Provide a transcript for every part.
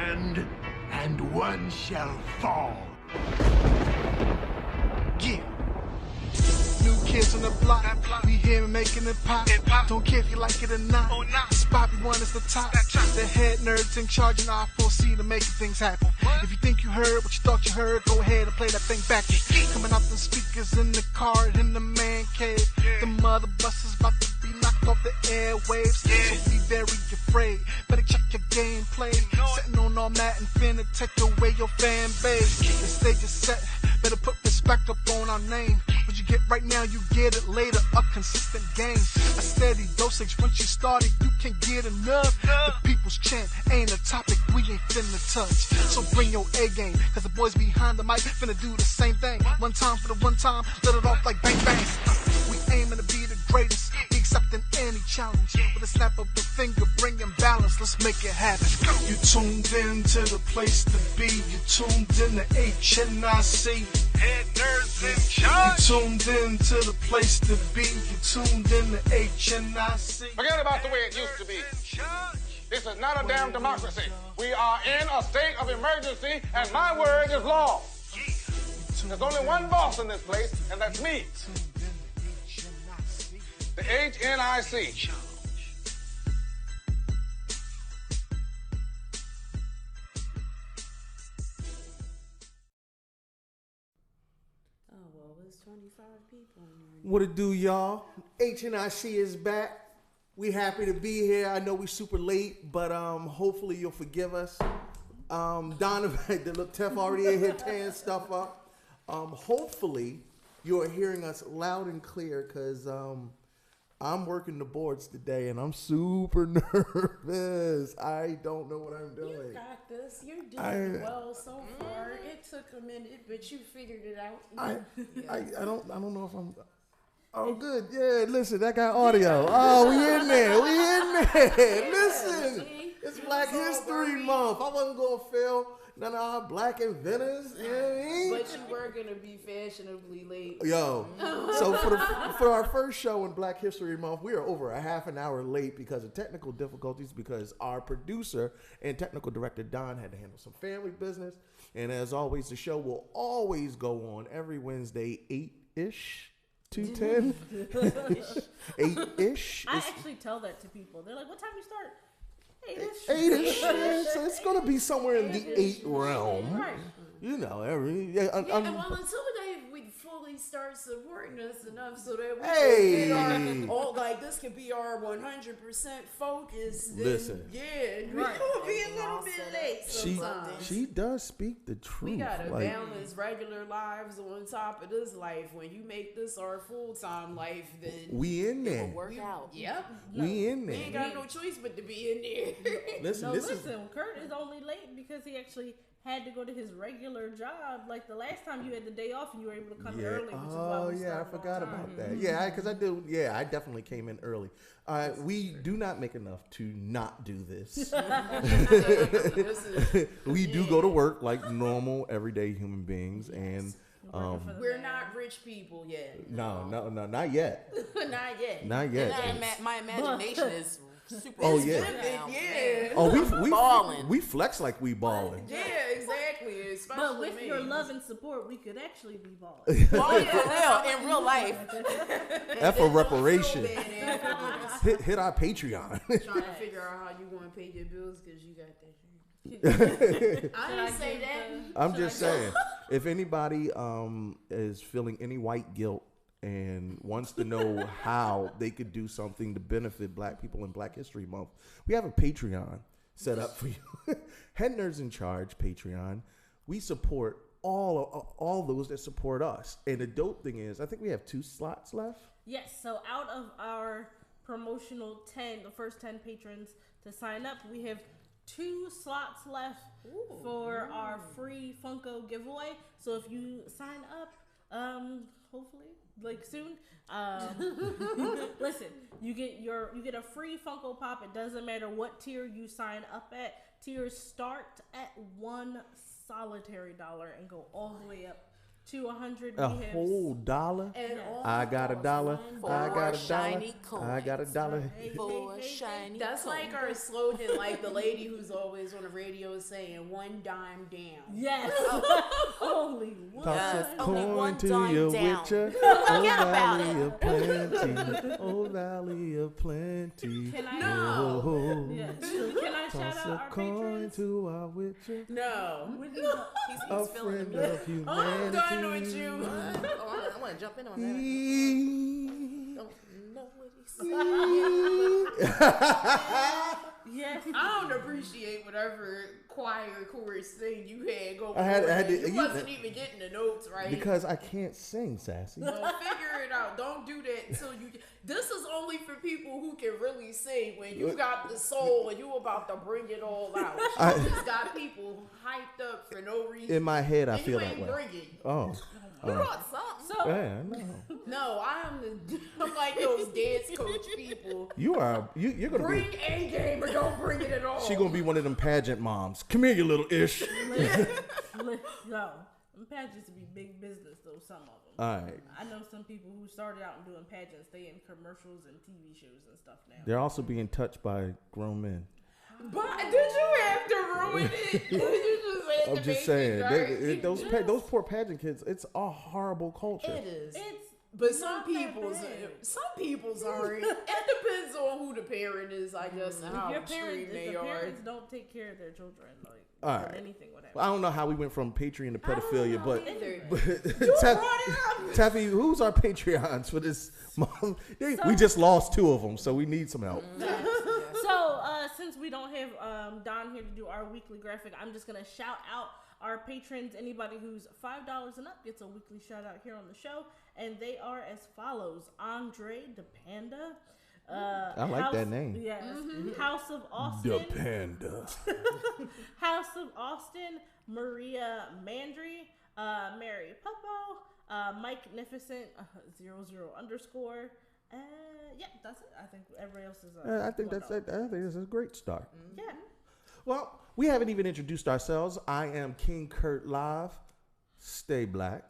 stand, and one shall fall. Yeah. New kids on the block, we here and making it pop. Don't care if you like it or not. Spot we want is the top. The head nerds in charge and our full C to making things happen. If you think you heard what you thought you heard, go ahead and play that thing back. Coming out the speakers in the car in the man cave. The mother bus is about to be knocked off the airwaves. So be very afraid. Better check your gameplay. Sitting on all that and finna take away your fan base. The stage is set. Better put respect up on our name. What you get right now, you get it later. A consistent game, a steady dosage. Once you started, you can't get enough. The people's chant ain't a topic we ain't finna touch. So bring your A game, cause the boys behind the mic finna do the same thing. One time for the one time, let it off like bang bang. We aiming to be the greatest. We accepting any challenge. With a snap of the finger, bringing balance. Let's make it happen. You tuned in to the place to be. You tuned in to HNIC. Head nerds in charge. You tuned in to the place to be. You tuned in to HNIC. Forget about the way it used to be. This is not a damn democracy. We are in a state of emergency, and my word is law. There's only one boss in this place, and that's me. The HNIC. Oh, well, it's 25 people in there. What it do, y'all? HNIC is back. We happy to be here. I know we super late, but hopefully you'll forgive us. Donovan, look, Tef already in here tearing stuff up. Hopefully you're hearing us loud and clear, because I'm working the boards today and I'm super nervous. I don't know what I'm doing. You got this. You're doing well so far. It took a minute, but you figured it out. I don't know if I'm. Oh, good. Yeah, listen, that got audio. Oh, we in there. Listen, it's Black History Month. I wasn't going to fail none of our black inventors. You know what I mean? But you were going to be fashionably late. Yo, so for our first show in Black History Month, we are over a half an hour late because of technical difficulties, because our producer and technical director, Don, had to handle some family business. And as always, the show will always go on every Wednesday, 8-ish. 2:10, 8-ish. I actually tell that to people. They're like, "What time you start?" 8-ish. 8-ish. Yeah, so it's gonna be somewhere in the 8 realm. Right. You know, Well, until we fully start supporting us enough so that we can get our, like, this can be our 100% focus. Then, listen. Yeah, we're gonna be a little bit late sometimes. She does speak the truth. We gotta balance regular lives on top of this life. When you make this our full-time life, then we in there. it'll work out. Yep. We in there. We ain't got no choice but to be in there. Listen, Kurt is only late because he actually had to go to his regular job. Like the last time you had the day off and you were able to come early, which is why we I forgot about that. Yeah, because I definitely came in early. We do not make enough to not do this. We do go to work like normal, everyday human beings, and we're not rich people yet. No, not yet. Not yet. My imagination is super. Oh yeah. Yeah. Oh, we flex like we balling. Yeah, exactly. Especially but with your love and support, we could actually be balling. Balling for real in real life. F for reparation. Hit our Patreon. Trying to figure out how you want to pay your bills because you got that. I didn't say that. I'm just saying, if anybody is feeling any white guilt and wants to know how they could do something to benefit black people in Black History Month, we have a Patreon set up for you. Head Nerds in Charge Patreon. We support all those that support us. And the dope thing is, I think we have 2 slots left. Yes, so out of our promotional 10, the first 10 patrons to sign up, we have 2 slots left for our free Funko giveaway. So if you sign up, hopefully, like soon, listen, you get a free Funko Pop. It doesn't matter what tier you sign up at. Tiers start at $1 solitary and go all the way up to 100. A whole dollar? And I got a dollar. I got a dollar. shiny I got a dollar. For shiny that's like our slogan, like the lady who's always on the radio is saying, "One dime down." Yes. Only one. Toss Yes, a only coin one to dime your down. witcher. Forget Oh, about valley it. of plenty. Oh, valley of plenty. Can I? Oh, Yeah. Can I shout toss out a our coin patrons? to our witcher. No. He's A feeling friend the music. of humanity. I'm done with you. I want to jump in on that. Don't know what he's saying. Yes. I don't appreciate whatever choir chorus thing you had going I had on. to- You you- wasn't even getting the notes right. Because I can't sing, Sassy. Well, figure it out. Don't do that until you get. This is only for people who can really sing. When you got the soul and you about to bring it all out. You just got people hyped up for no reason. In my head, I and feel you that ain't way. bringing. Oh. You brought something. So Yeah, no. No, I'm like those dance coach people. You're gonna Bring be. A game or don't bring it at all. She gonna be one of them pageant moms. Come here, you little ish. no. Pageants to be big business though. Some of them. All right. I know some people who started out doing pageants. They in commercials and TV shows and stuff now. They're also being touched by grown men. But did you have to ruin it? You just had I'm to just make saying, it dark. those poor pageant kids. It's a horrible culture. It is. It's But some not that people's bad. aren't. It depends on who the parent is, I guess, and how If your extreme parents, they if the are. parents don't take care of their children, like All or right. anything, whatever. Well, I don't know how we went from Patreon to pedophilia, but Either. Taffy, who's our Patreons for this month? We just lost 2 of them, so we need some help. So, since we don't have Don here to do our weekly graphic, I'm just going to shout out our patrons. Anybody who's $5 and up gets a weekly shout out here on the show. And they are as follows. Andre the Panda. I like that name. Yes. House of Austin. Panda. House of Austin. Maria Mandry. Mary Puppo. Mike Magnificent. 00 underscore. Yeah, that's it. I think everybody else is. I think that's it. I think this is a great start. Yeah. Well, we haven't even introduced ourselves. I am King Kurt Live. Stay black.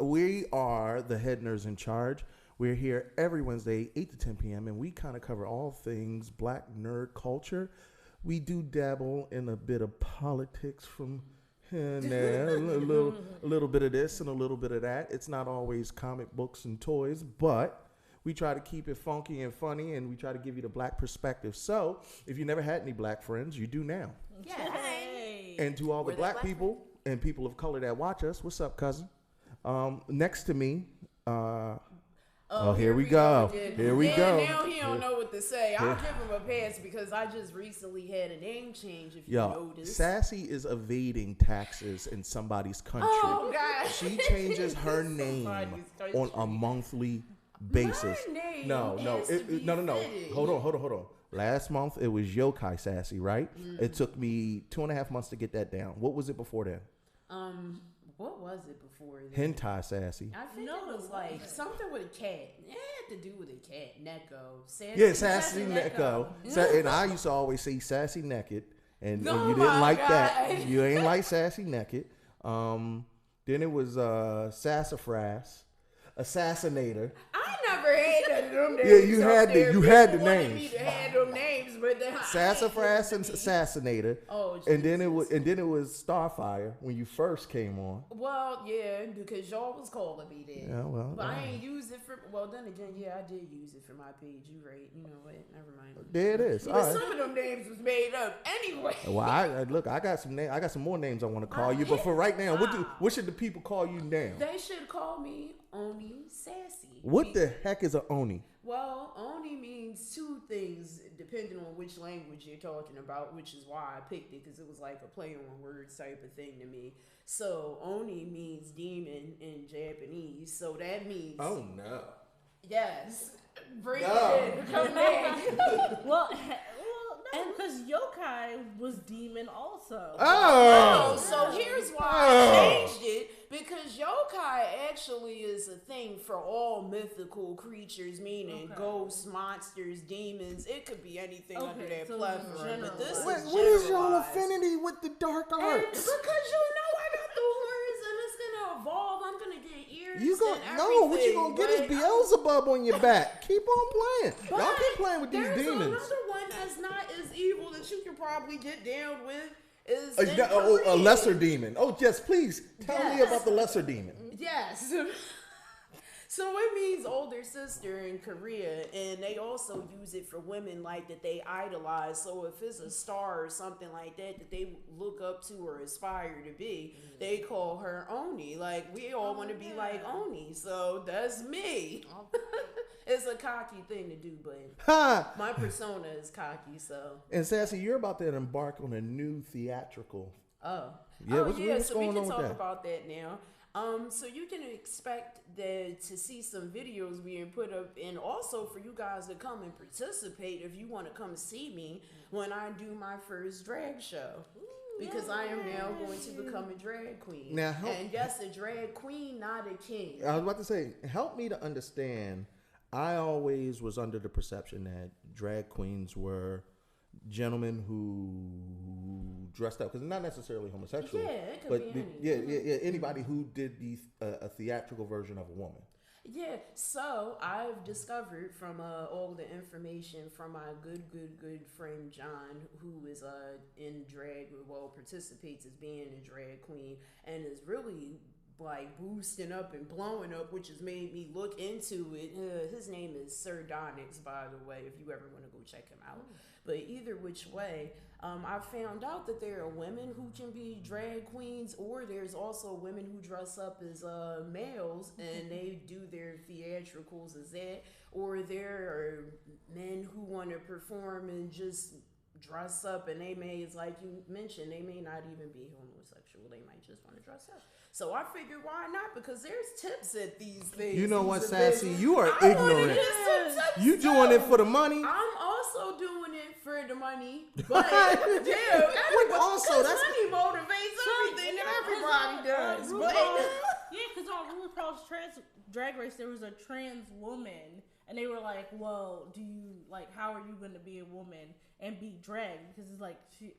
We are the head nerds in charge. We're here every Wednesday, 8 to 10 p.m., and we kind of cover all things black nerd culture. We do dabble in a bit of politics from here and there, a little bit of this and a little bit of that. It's not always comic books and toys, but we try to keep it funky and funny, and we try to give you the black perspective. So if you never had any black friends, you do now. Yay. And to all the We're the black black people and people of color that watch us, what's up, cousin? Next to me, here we go. again. Here we Yeah, go. Now he don't know what to say. I'll give him a pass because I just recently had a name change, if you Yo, noticed. Sassy is evading taxes in somebody's country. Oh, God. She changes her name Somebody's on a country. monthly basis. My name No. has to be No. fitted. Hold on. Last month it was Yokai Sassy, right? It took me 2.5 months to get that down. What was it before then? What was it before then? Hentai Sassy. I think it was like something with a cat. It had to do with a cat. Neko. Yeah, Sassy Neko. And I used to always say Sassy Naked, and Oh you didn't my like God. that. You ain't like Sassy Naked. Then it was Sassafras, Assassinator. I never had none of them names. Yeah, you up had the- there. you had the People wanted names. me to have them names, but then Sassafras and Assassinator. Oh, and then Jesus. it was Starfire when you first came on. Well, yeah, because y'all was calling me then. Yeah, well, But I ain't use it for. Well, then again, yeah, I did use it for my page. You right? You know what? Never mind. There it is. But All right. some of them names was made up anyway. Well, I got some more names I want to call you, but for right now, what should the people call you now? They should call me Oni Sassy. What the heck is a Oni? Well, Oni means 2 things depending on which language you're talking about, which is why I picked it, because it was like a play on words type of thing to me. So Oni means demon in Japanese, so that means Oh no. yes. Bring No. it in. Come back. Well, no, because yokai was demon also. Oh. So here's why I changed it, because yokai actually is a thing for all mythical creatures, meaning ghosts, monsters, demons. It could be anything under Okay, that so plethora. But this generalized. is What is y'all generalized. affinity with the dark And arts? because you know I got the horns, and it's gonna evolve You and no, what you everything, gonna get is but Beelzebub on your back. Keep on playing. Y'all But keep playing with these there's demons. another one that's not as evil that you can probably get down with. Is in A Korea. lesser demon. Oh, yes, please tell me Yes. about the lesser demon. Yes. So it means older sister in Korea, and they also use it for women like that they idolize. So if it's a star or something like that that they look up to or aspire to be, they call her Oni. Like we all want to be like Oni, so that's me. It's a cocky thing to do, but my persona is cocky. So And Sassy, you're about to embark on a new theatrical. yeah, what's so we going can on with talk that? about that now. So you can expect to see some videos being put up, and also for you guys to come and participate if you want to come see me when I do my first drag show. Because I am now going to become a drag queen. Now, and yes, a drag queen, not a king. I was about to say, help me to understand. I always was under the perception that drag queens were gentlemen who dressed up, because not necessarily homosexual, Yeah, it could but be any. anybody who did a theatrical version of a woman. Yeah, so I've discovered from all the information from my good friend John, who is in drag, well, participates as being a drag queen, and is really like boosting up and blowing up, which has made me look into it. His name is Sir Donix, by the way, if you ever want to go check him out. But either which way, I found out that there are women who can be drag queens, or there's also women who dress up as males and they do their theatricals as that, or there are men who want to perform and just dress up, and they may, it's like you mentioned, they may not even be homosexual, they might just want to dress up. So I figured, why not? Because there's tips at these things. You know what, these Sassy? events. You are I wanna ignorant. get some tips You doing too. it for the money? I'm also doing it for the money, but yeah, also, that's money motivates everything that everybody does. But Because on RuPaul's Drag Race, there was a trans woman, and they were like, "Well, do you like? How are you going to be a woman and be drag?" Because it's like she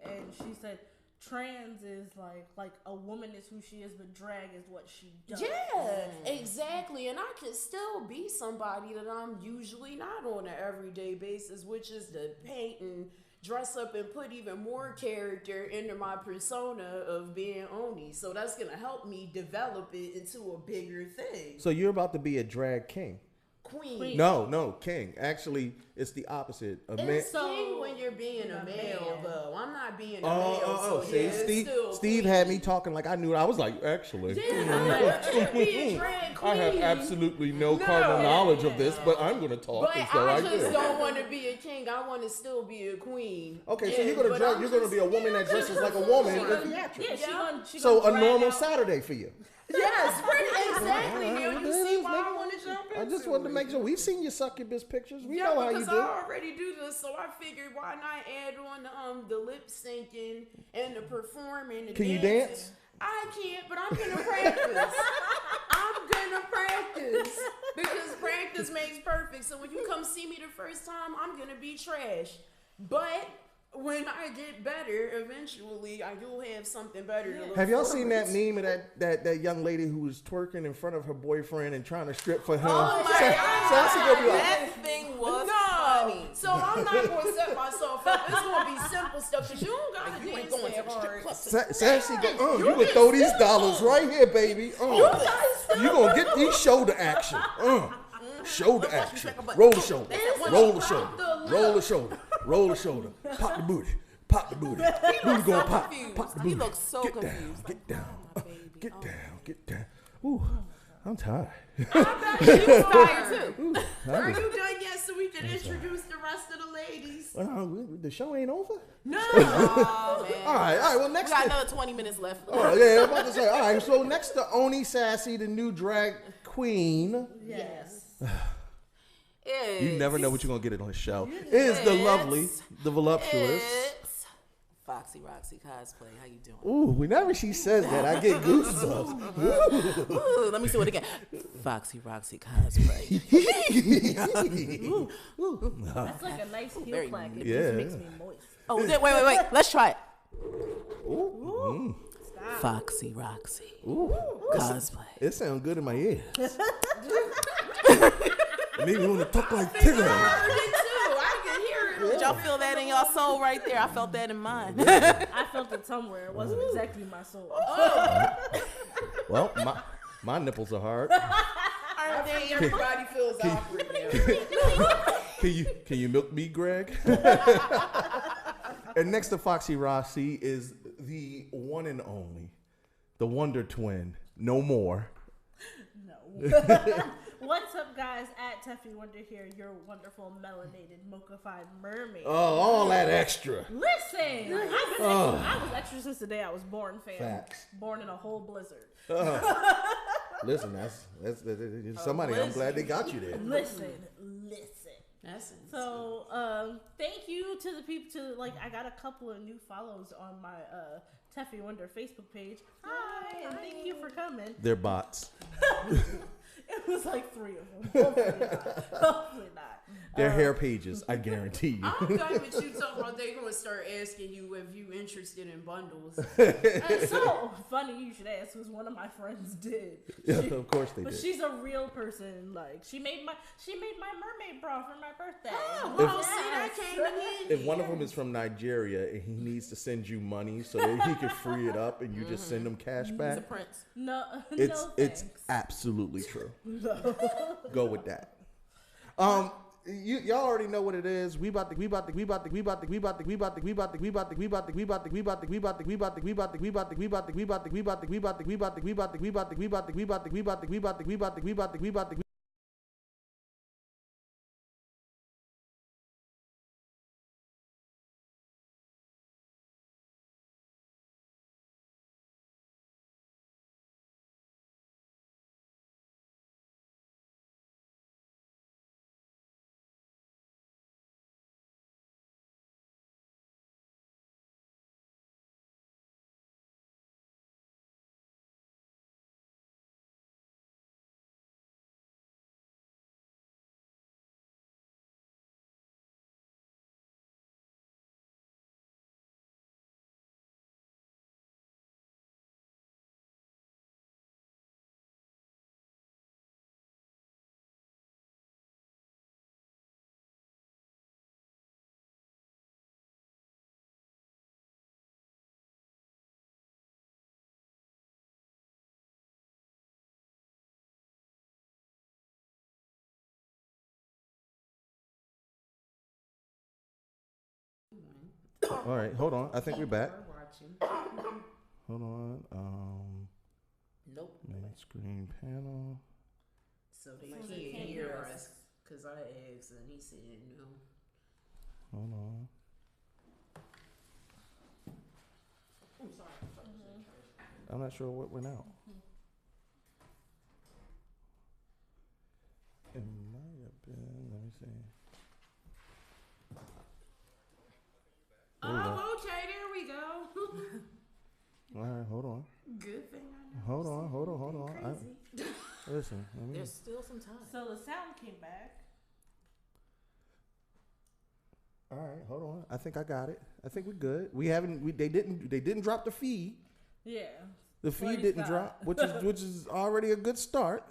said, trans is like a woman is who she is, but drag is what she does. yeah, exactly. And I can still be somebody that I'm usually not on an everyday basis, which is to paint and dress up and put even more character into my persona of being Oni. So that's going to help me develop it into a bigger thing. So you're about to be a drag king. Queen. No, king. Actually, it's the opposite. A man. It's king when you're being a male, though. I'm not being a male. Oh, so see, yeah, it's Steve queen. had me talking like I knew. I was like, actually, Yeah, you can't be a drag queen. I have absolutely no carnal knowledge of this, but I'm going to talk, But and so I I just did. don't want to be a king. I want to still be a queen. Okay, so Yeah, you're going to but drag. I'm You're going to just- be a woman that dresses like a woman in theatrics. Yeah, she So gonna a drag normal out- Saturday for you. Yes, pretty exactly. Now you see why I want to jump into I just wanted to it. make sure. We've seen your succubus pictures. We Yeah, know how you because do. I already do this, so I figured why not add on the lip syncing and the performing. The Can you dancing. dance? I can't, but I'm gonna practice. I'm gonna practice because practice makes perfect. So when you come see me the first time, I'm gonna be trash, but when I get better, eventually, you'll have something better to look Have y'all seen forward that to. meme of that young lady who was twerking in front of her boyfriend and trying to strip for him? Oh my Sassy gonna be like, That thing was No, funny. so I'm not going to set myself up. It's going to be simple stuff because you don't got to You ain't dance going to that the strip hard. club. Sassy go, you can throw these dollars right here, baby. You gonna get these shoulder action. Shoulder action. Roll the shoulder. Roll the shoulder. Roll the shoulder. Roll the shoulder. Pop the booty. Pop the booty. Booty gonna pop. Pop the booty. He looks so Get down. confused. Get down. Oh, baby. Get Oh. down. Get down. Ooh, I'm tired. She was tired too. Are you done yet so we can introduce the rest of the ladies? The show ain't over. No. Oh, man. All right. Well, We next. got another 20 minutes left. Oh yeah, I'm about to say. All right. So next to Oni Sassy, the new drag queen. Yes. You never know what you're gonna get on the show. Is the lovely, the voluptuous. It's Foxy Roxy cosplay. How you doing? Ooh, whenever she says that, I get goosebumps. Ooh, let me see it again. Foxy Roxy cosplay. That's like a nice heel Very plaque. It Yeah. just makes me moist. Oh, wait. Let's try it. Foxy Roxy. Ooh, Cosplay. it sounds good in my ears. Maybe you want to talk like Tigger. I can hear it. Did y'all feel that in y'all soul right there? I felt that in mine. I felt it somewhere. It wasn't exactly my soul. Well, my nipples are hard. I think everybody feels awkward now. Can you milk me, Greg? And next to Foxy Rossi is the one and only, the Wonder Twin. No more. No. What's up, guys? At Teffy Wonder here, your wonderful melanated mocha-fied mermaid. Oh, all that extra. Listen, I was extra since the day I was born, fam. Facts. Born in a whole blizzard. Listen, that's somebody. I'm glad they got you there. Listen. That's So, thank you to the people. I got a couple of new follows on my Teffy Wonder Facebook page. Hi, and thank you for coming. They're bots. It was like 3 of them. Hopefully not. They're hair pages, I guarantee you. I'm done with you talking about they gonna start asking you if you interested in bundles. And so funny you should ask, because one of my friends did. Of course they But did. she's a real person. Like she made my mermaid bra for my birthday. Oh, well, see, that came in handy. If one of them is from Nigeria and he needs to send you money so that he can free it up and you just send him cash back, He's a prince. No, it's thanks. absolutely true. Go with that. Y'all already know what it is. We about to All right, hold on. I think we're back. Hold on. Nope. Main screen panel. So they can't hear us because I asked and he said no. Hold on. I'm sorry. I'm not sure what went out. It might have been. Let me see. Oh, okay, there we go. All right, hold on. Good thing I know. Hold on. Listen, There's still some time. So the sound came back. all right, hold on. I think I got it. I think we're good. They didn't drop the feed. Yeah. The feed Praise didn't God. drop, which is already a good start.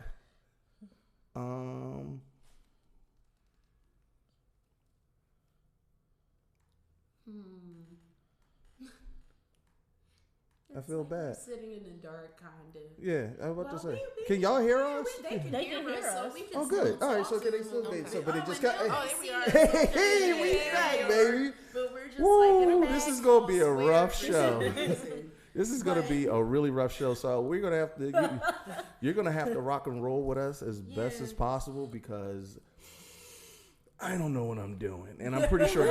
I feel bad. Sitting in the dark, kind of. Yeah, I was about to Well, say. we- Can y'all hear us? They can hear us, so we can Oh, still good. All right, talk so to can they them. still? Okay. So, but it just and got. now they see us. Hey, we back, baby. But we're just Woo, like in a this is gonna be a square rough for show. some reason. This is gonna be a really rough show. So we're gonna have to. You're gonna have to rock and roll with us as best as possible because I don't know what I'm doing, and I'm pretty sure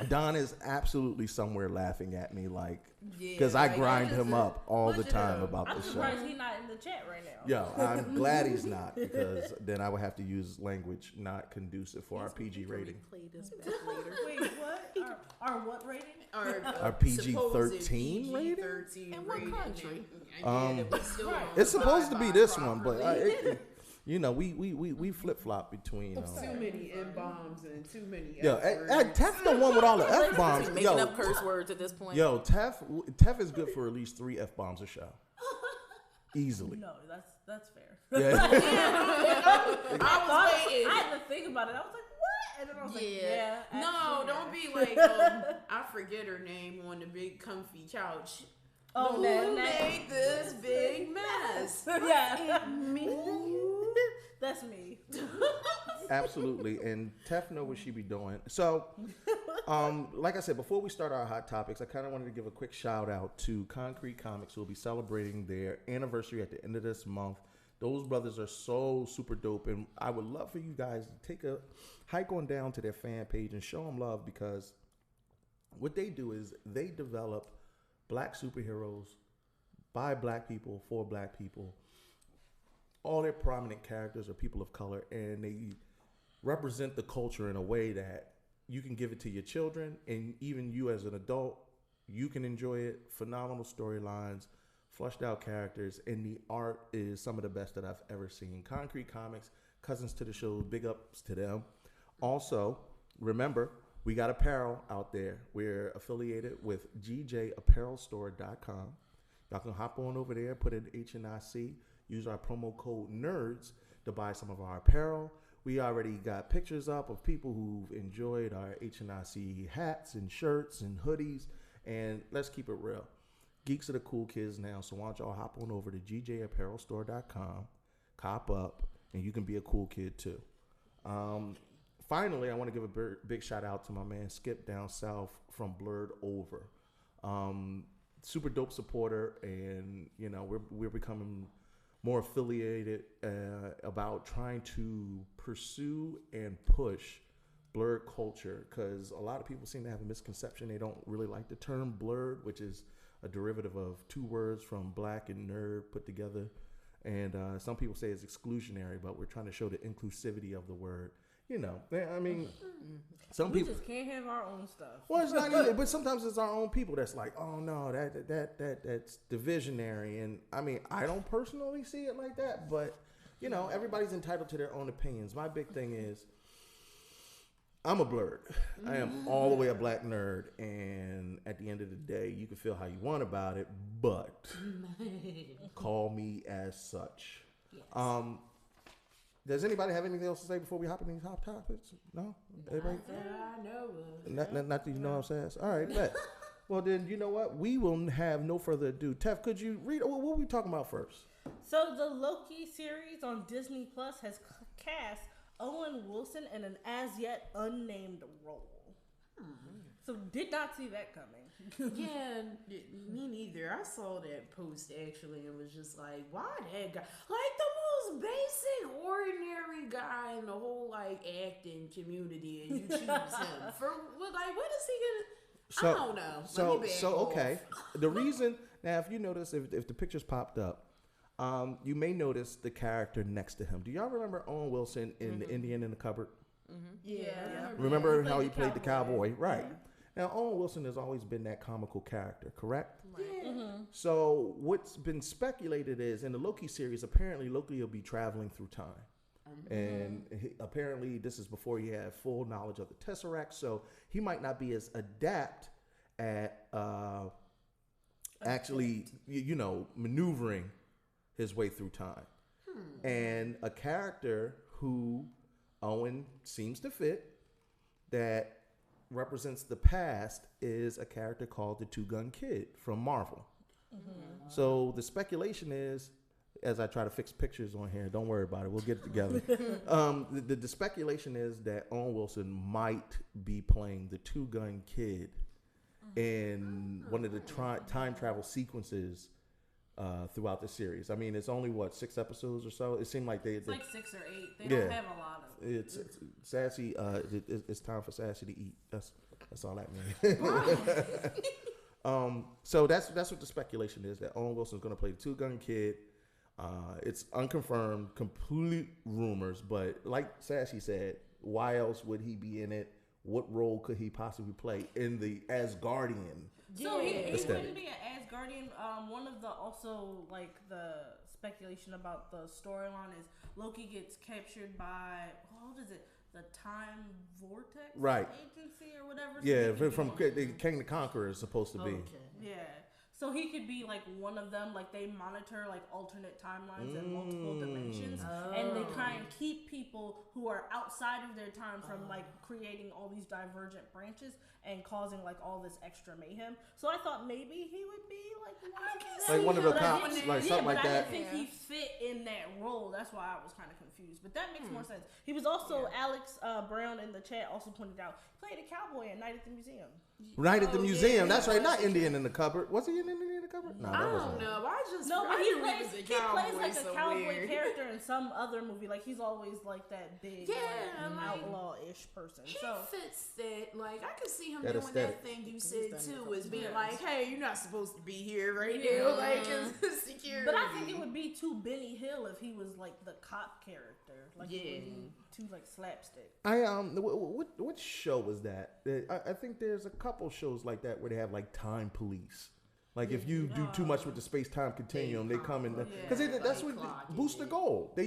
Don is absolutely somewhere laughing at me, like because I grind him up all the time about I'm the show. surprised he's not in the chat right now. Yeah, I'm glad he's not because then I would have to use language not conducive for our PG rating. Play this back later. Wait, what? Our what rating? Our PG-13 rating? PG-13 In what rating. country? And yeah, we still don't It's supposed to be abide this by one, but properly. You know, we flip flop between. Too many N bombs and too many. Yo, Tef the one with all the F bombs. Making up curse words at this point. Yo, Tef is good for at least 3 F bombs a show. Easily. No, that's fair. Yeah. I had to think about it. I was like, what? And then I was like, yeah. No, actually, don't be like, I forget her name on the big comfy couch. Oh, Who made this big mess? Yeah. Me. That's me. Absolutely. And Tef know what she be doing. So, like I said, before we start our hot topics, I kind of wanted to give a quick shout out to Concrete Comics, who will be celebrating their anniversary at the end of this month. Those brothers are so super dope, and I would love for you guys to take a hike on down to their fan page and show them love, because what they do is they develop black superheroes by black people for black people. All their prominent characters are people of color, and they represent the culture in a way that you can give it to your children, and even you as an adult, you can enjoy it. Phenomenal storylines, flushed out characters, and the art is some of the best that I've ever seen. Concrete Comics, cousins to the show, big ups to them. Also, remember, we got apparel out there. We're affiliated with GJApparelStore.com. Y'all can hop on over there, put in HNIC, use our promo code NERDS to buy some of our apparel. We already got pictures up of people who've enjoyed our HNIC hats and shirts and hoodies. And let's keep it real. Geeks are the cool kids now, so why don't y'all hop on over to GJApparelStore.com, cop up, and you can be a cool kid too. Finally, I want to give a big shout out to my man Skip down south from Blurred Over. Super dope supporter, and you know we're becoming more affiliated about trying to pursue and push blurred culture, because a lot of people seem to have a misconception. They don't really like the term blurred, which is a derivative of 2 words from black and nerd put together, and some people say it's exclusionary, but we're trying to show the inclusivity of the word. You know, I mean, some people just can't have our own stuff. Well, it's not either, but sometimes it's our own people that's like, oh no, that's divisionary. And I mean, I don't personally see it like that, but you know, everybody's entitled to their own opinions. My big thing is, I'm a blurred. I am all the way a black nerd, and at the end of the day, you can feel how you want about it, but call me as such. Yes. Does anybody have anything else to say before we hop into these hot topics? No? Everybody? I know. Not that you know what I'm saying. All right, bet. Well, then, you know what? We will have no further ado. Tef, could you read? What are we talking about first? So the Loki series on Disney Plus has cast Owen Wilson in an as-yet unnamed role. So did not see that coming. Yeah, me neither. I saw that post actually and was just like, why that guy? Like the most basic, ordinary guy in the whole like acting community, and you choose him for what is he gonna? I don't know. So okay. The reason now, if you notice, if the pictures popped up, you may notice the character next to him. Do y'all remember Owen Wilson in The Indian in the Cupboard? Yeah. Remember how he played the cowboy? Right. Now, Owen Wilson has always been that comical character, correct? Yeah. So what's been speculated is, in the Loki series, apparently Loki will be traveling through time. And apparently this is before he had full knowledge of the Tesseract, so he might not be as adept at actually, maneuvering his way through time. And a character who Owen seems to fit, that represents the past, is a character called the Two-Gun Kid from Marvel. So the speculation is, as I try to fix pictures on here, don't worry about it, we'll get it together. The speculation is that Owen Wilson might be playing the Two-Gun Kid in one of the time travel sequences throughout the series. I mean, it's only 6 episodes or so. It seemed like it's like 6 or 8. They don't have a lot of. It's Sassy. It's time for Sassy to eat. That's all that means. So that's what the speculation is, that Owen Wilson's going to play the Two-Gun Kid. It's unconfirmed, complete rumors, but like Sassy said, why else would he be in it? What role could he possibly play in the Asgardian? So he wouldn't be an Asgardian. One of the speculation about the storyline is Loki gets captured by what is it? The Time Vortex Agency or whatever. Yeah, from King the Conqueror is supposed to be. Okay. Yeah. So he could be like one of them. Like they monitor like alternate timelines and multiple dimensions, and they try and keep people who are outside of their time from like creating all these divergent branches and causing like all this extra mayhem. So I thought maybe he would be like one of the cops, like something like I that. didn't think he fit in that role. That's why I was kind of confused. But that makes more sense. He was also Alex Brown in the chat also pointed out played a cowboy at Night at the Museum. Night at the Museum. That's right. Not Indian in the Cupboard. Was he in Indian in the Cupboard? No, I that don't wasn't. know. But I he knew plays, was a he cowboy, plays like so a cowboy weird. character in some other movie. Like he's always like that big, outlaw-ish person. He So fits that. Like I could see him That doing aesthetic. that thing you said too, is being Yes. like, "Hey, you're not supposed to be here right now." Like it's security. but I think it would be too Benny Hill if he was like the cop character. Like it would be too like slapstick. What show was that? I think there's a couple shows like that where they have like time police. Like if you do too much with the space time continuum, they come in because that's what Booster Gold. They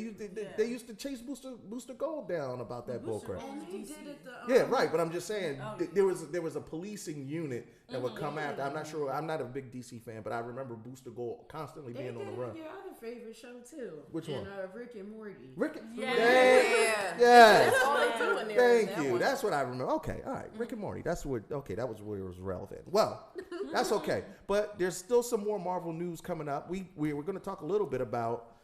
used to chase Booster Gold down about that bullcrap. And he did it. Yeah, right. But I'm just saying there was a policing unit that would come after. I'm not sure. I'm not a big DC fan, but I remember Booster Gold constantly being on the run. Your other favorite show too. Which one? Rick and Morty. Yes. That's all they do in there. Thank you. That's what I remember. Okay, all right. Rick and Morty. That's what. Okay, that was where it was relevant. Well, that's okay. But there's still some more Marvel news coming up. We're going to talk a little bit about.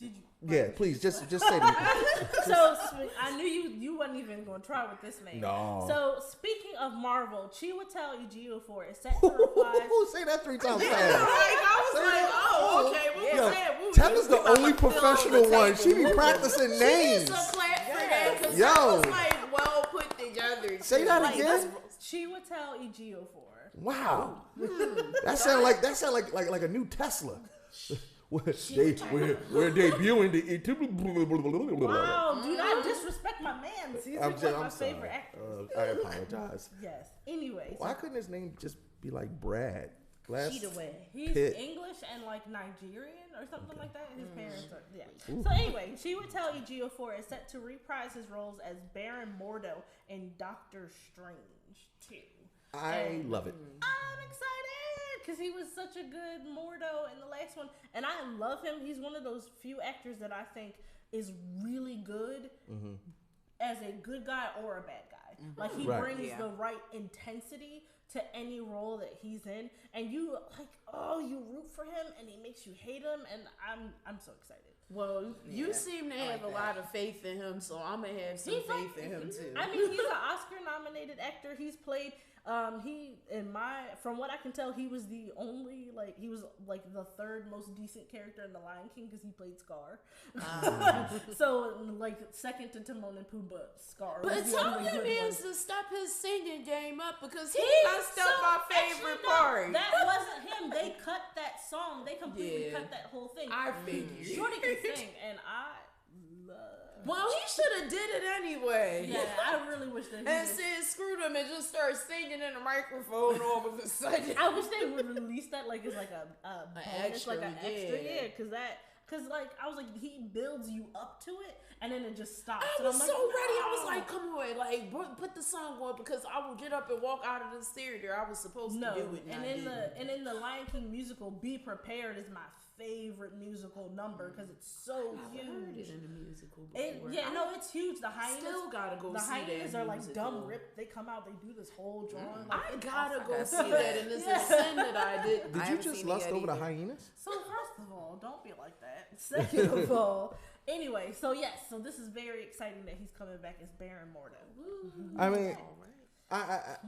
Did you? Yeah, please just say that. So I knew you wasn't even going to try with this name. No. So speaking of Marvel, Chiwetel Ejiofor is set to reprise. Say that 3 times fast. I was like, oh, okay. We'll say it. Tell the only professional one. She be practicing names. She needs a clap for that because Yo. that was like well put together. Say that again. Chiwetel Ejiofor. Wow. That sound like a new Tesla. We're debuting the. Wow, do not disrespect my man. He's I'm like my sorry. favorite actor. I apologize. Yes. Anyway, Why couldn't his name just be like Brad? he's Pitt. English and like Nigerian or something like that. His parents are So anyway, Chiwetel Ejiofor is set to reprise his roles as Baron Mordo in Doctor Strange 2. I love it. I'm excited because he was such a good Mordo in the last one, and I love him. He's one of those few actors that I think is really good as a good guy or a bad guy. Like he brings the right intensity to any role that he's in, and you you root for him, and he makes you hate him, and I'm so excited. Well, you seem to have a lot of faith in him, so I'm gonna have some faith in him too. I mean, he's an Oscar-nominated actor. He's played. From what I can tell, he was the only he was the third most decent character in The Lion King because he played Scar. So second to Timon and Pumbaa, but Scar. But was tell the only him good one. to stop his singing game up because he messed up our favorite part. That wasn't him. They cut that song. They completely cut that whole thing. I figured. Shorty can sing, and I love. Well, he should have did it anyway. Yeah, I really wish that. And Sid screwed him and just started singing in the microphone all of a sudden. I wish they would release that as a bonus, extra, an extra, because I was like, he builds you up to it, and then it just stops. I was so ready. I was like, come on, put the song on because I will get up and walk out of this theater. I was supposed to do it. And in the Lion King musical, "Be Prepared" is my favorite musical number because it's so huge. I've heard it in the musical before. It's huge. The hyenas still gotta go see that. The hyenas are like musical. dumb ripped. They come out, they do this whole drawing. I gotta go see that, and it's a sin that I didn't. Did you just lust over the hyenas? So first of all, don't be like that. Second of all, anyway, so this is very exciting that he's coming back as Baron Mordo. I mean,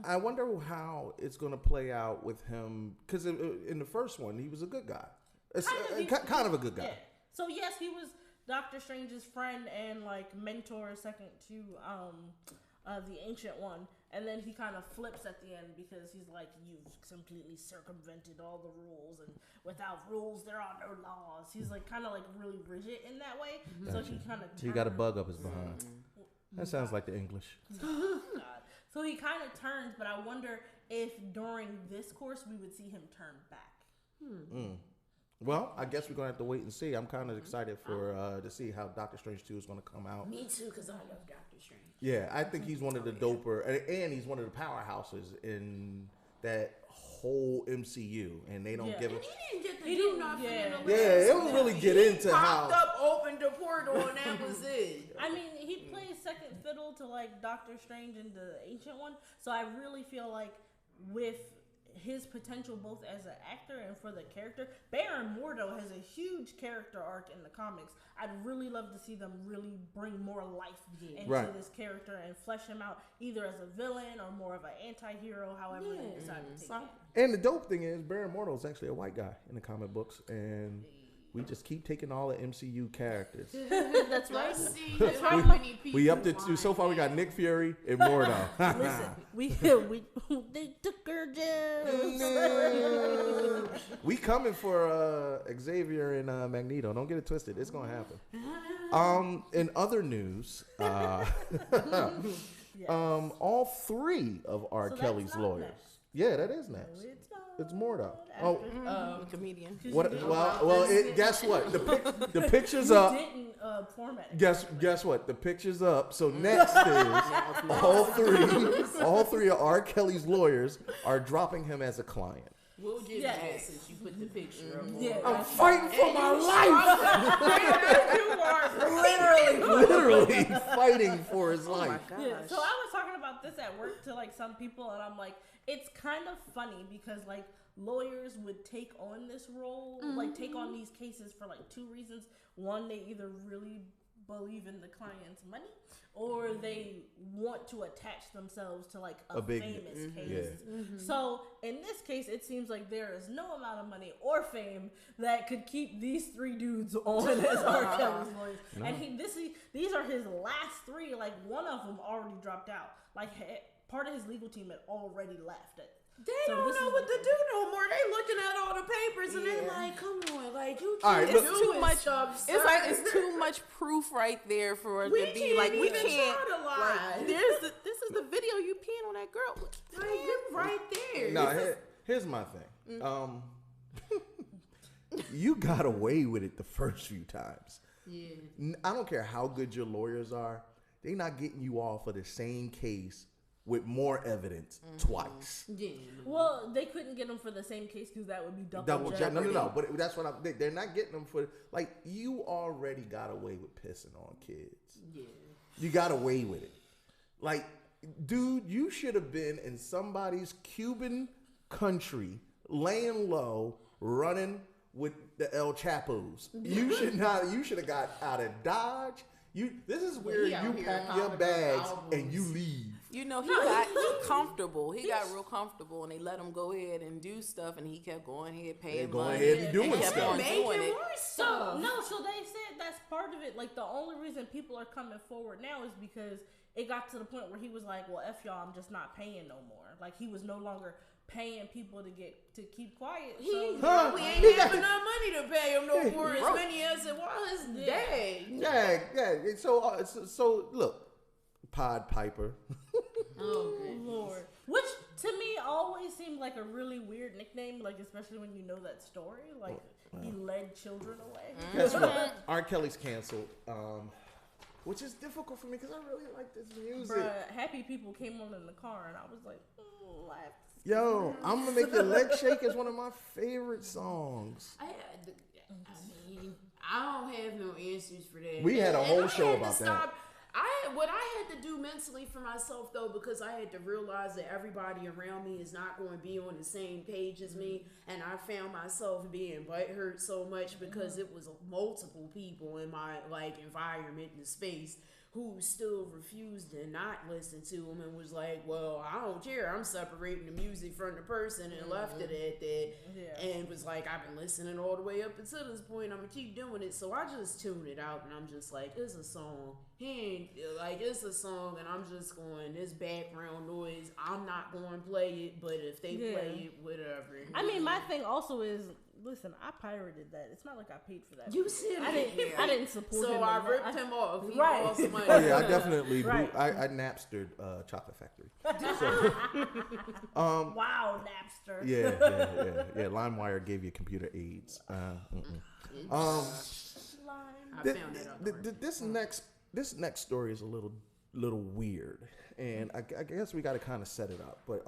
I wonder how it's going to play out with him because in the first one he was a good guy, kind of a good guy. Yeah. So yes, he was Doctor Strange's friend and mentor second to the Ancient One, and then he kind of flips at the end because he's like, "You've completely circumvented all the rules, and without rules there are no laws." He's kind of really rigid in that way. So he kind of he got a bug up his behind. That sounds like the English. God. So he kind of turns, but I wonder if during this course we would see him turn back. Well, I guess we're gonna have to wait and see. I'm kind of excited for to see how Doctor Strange 2 is gonna come out. Me too, because I love Doctor Strange. Yeah, I think he's one of the doper, and he's one of the powerhouses in that whole MCU, and they don't give And it. he didn't get to do nothing. In the Yeah, last it don't really get into popped how. up, opened the portal, and that was it. I mean, he plays second fiddle to like Doctor Strange and the Ancient One, so I really feel like with his potential both as an actor and for the character, Baron Mordo has a huge character arc in the comics. I'd really love to see them really bring more life into this character and flesh him out either as a villain or more of an anti-hero, however they decide to take it. And the dope thing is, Baron Mordo is actually a white guy in the comic books, and we just keep taking all the MCU characters. That's right. Let's see how many people We up to so far. We got Nick Fury and Mordo. Listen, we they took her down. We coming for Xavier and Magneto. Don't get it twisted. It's gonna happen. In other news, all three of R. So that's Kelly's not lawyers. next. Yeah, that is next. It's Mordo. Oh, Comedian. what? Well, guess what? The pictures up. Didn't format it. Guess what? The picture's up. So next is all three of R. Kelly's lawyers are dropping him as a client. We'll get that since you put the picture up. Yeah, I'm fighting for my life. You are Literally fighting for his life. Yeah, so I was talking about this at work to like some people, and I'm like, it's kind of funny because like lawyers would take on this role, like take on these cases for like two reasons. One, they either really believe in the client's money, or they want to attach themselves to like a big famous case. So in this case, it seems like there is no amount of money or fame that could keep these three dudes on as R. Kelly's lawyers. And these are his last three. Like one of them already dropped out. Like part of his legal team had already left. They don't know what to do no more. They looking at all the papers and they like, come on, like you right, can't look, do too much. stuff. It's like it's too much proof right there for it to be like we can't. Try to lie. Like, this is the video you peeing on that girl. Like, you're right there. No, here's my thing. You got away with it the first few times. Yeah. I don't care how good your lawyers are. They're not getting you off of the same case with more evidence twice. Yeah. Well, they couldn't get him for the same case because that would be double No. But that's what they're not getting them for. Like, you already got away with pissing on kids. Yeah. You got away with it. Like, dude, you should have been in somebody's Cuban country, laying low, running with the El Chapos. You should have got out of Dodge. This is where you pack your bags and you leave. You know, he got comfortable. He got real comfortable, and they let him go ahead and do stuff, and he kept going ahead, paying money. ahead and doing kept stuff. on doing it. So they said that's part of it. Like the only reason people are coming forward now is because it got to the point where he was like, "Well, f y'all, I'm just not paying no more." Like he was no longer paying people to keep quiet. We ain't have enough money to pay him no more. As many as it was. Yeah. So look, Pied Piper. Oh Lord, which to me always seemed like a really weird nickname. Like especially when you know that story. Like he led children away. Guess what? R. Kelly's canceled. Which is difficult for me because I really like this music. Bruh, Happy People came on in the car and I was like, laugh. Yo, I'm gonna make your leg shake is one of my favorite songs. I don't have no answers for that. We had a whole show about that. What I had to do mentally for myself though, because I had to realize that everybody around me is not going to be on the same page as me, and I found myself being butthurt so much because it was multiple people in my environment and space who still refused to not listen to him and was like, well, I don't care. I'm separating the music from the person and left it at that. Yeah. And was like, I've been listening all the way up until this point. I'm going to keep doing it. So I just tuned it out and I'm just like, it's a song. he ain't, like, it's a song and I'm just going, this background noise, I'm not going to play it, but if they play it, whatever. I mean, my thing also is, listen, I pirated that. It's not like I paid for that. You said I didn't support him. So I ripped him off. He Right. lost money. Oh yeah, I definitely. Right. I Napstered Chocolate Factory. Wow, Napster. Yeah. LimeWire gave you computer aids. I found it out. This next story is a little weird, and I guess we got to kind of set it up. But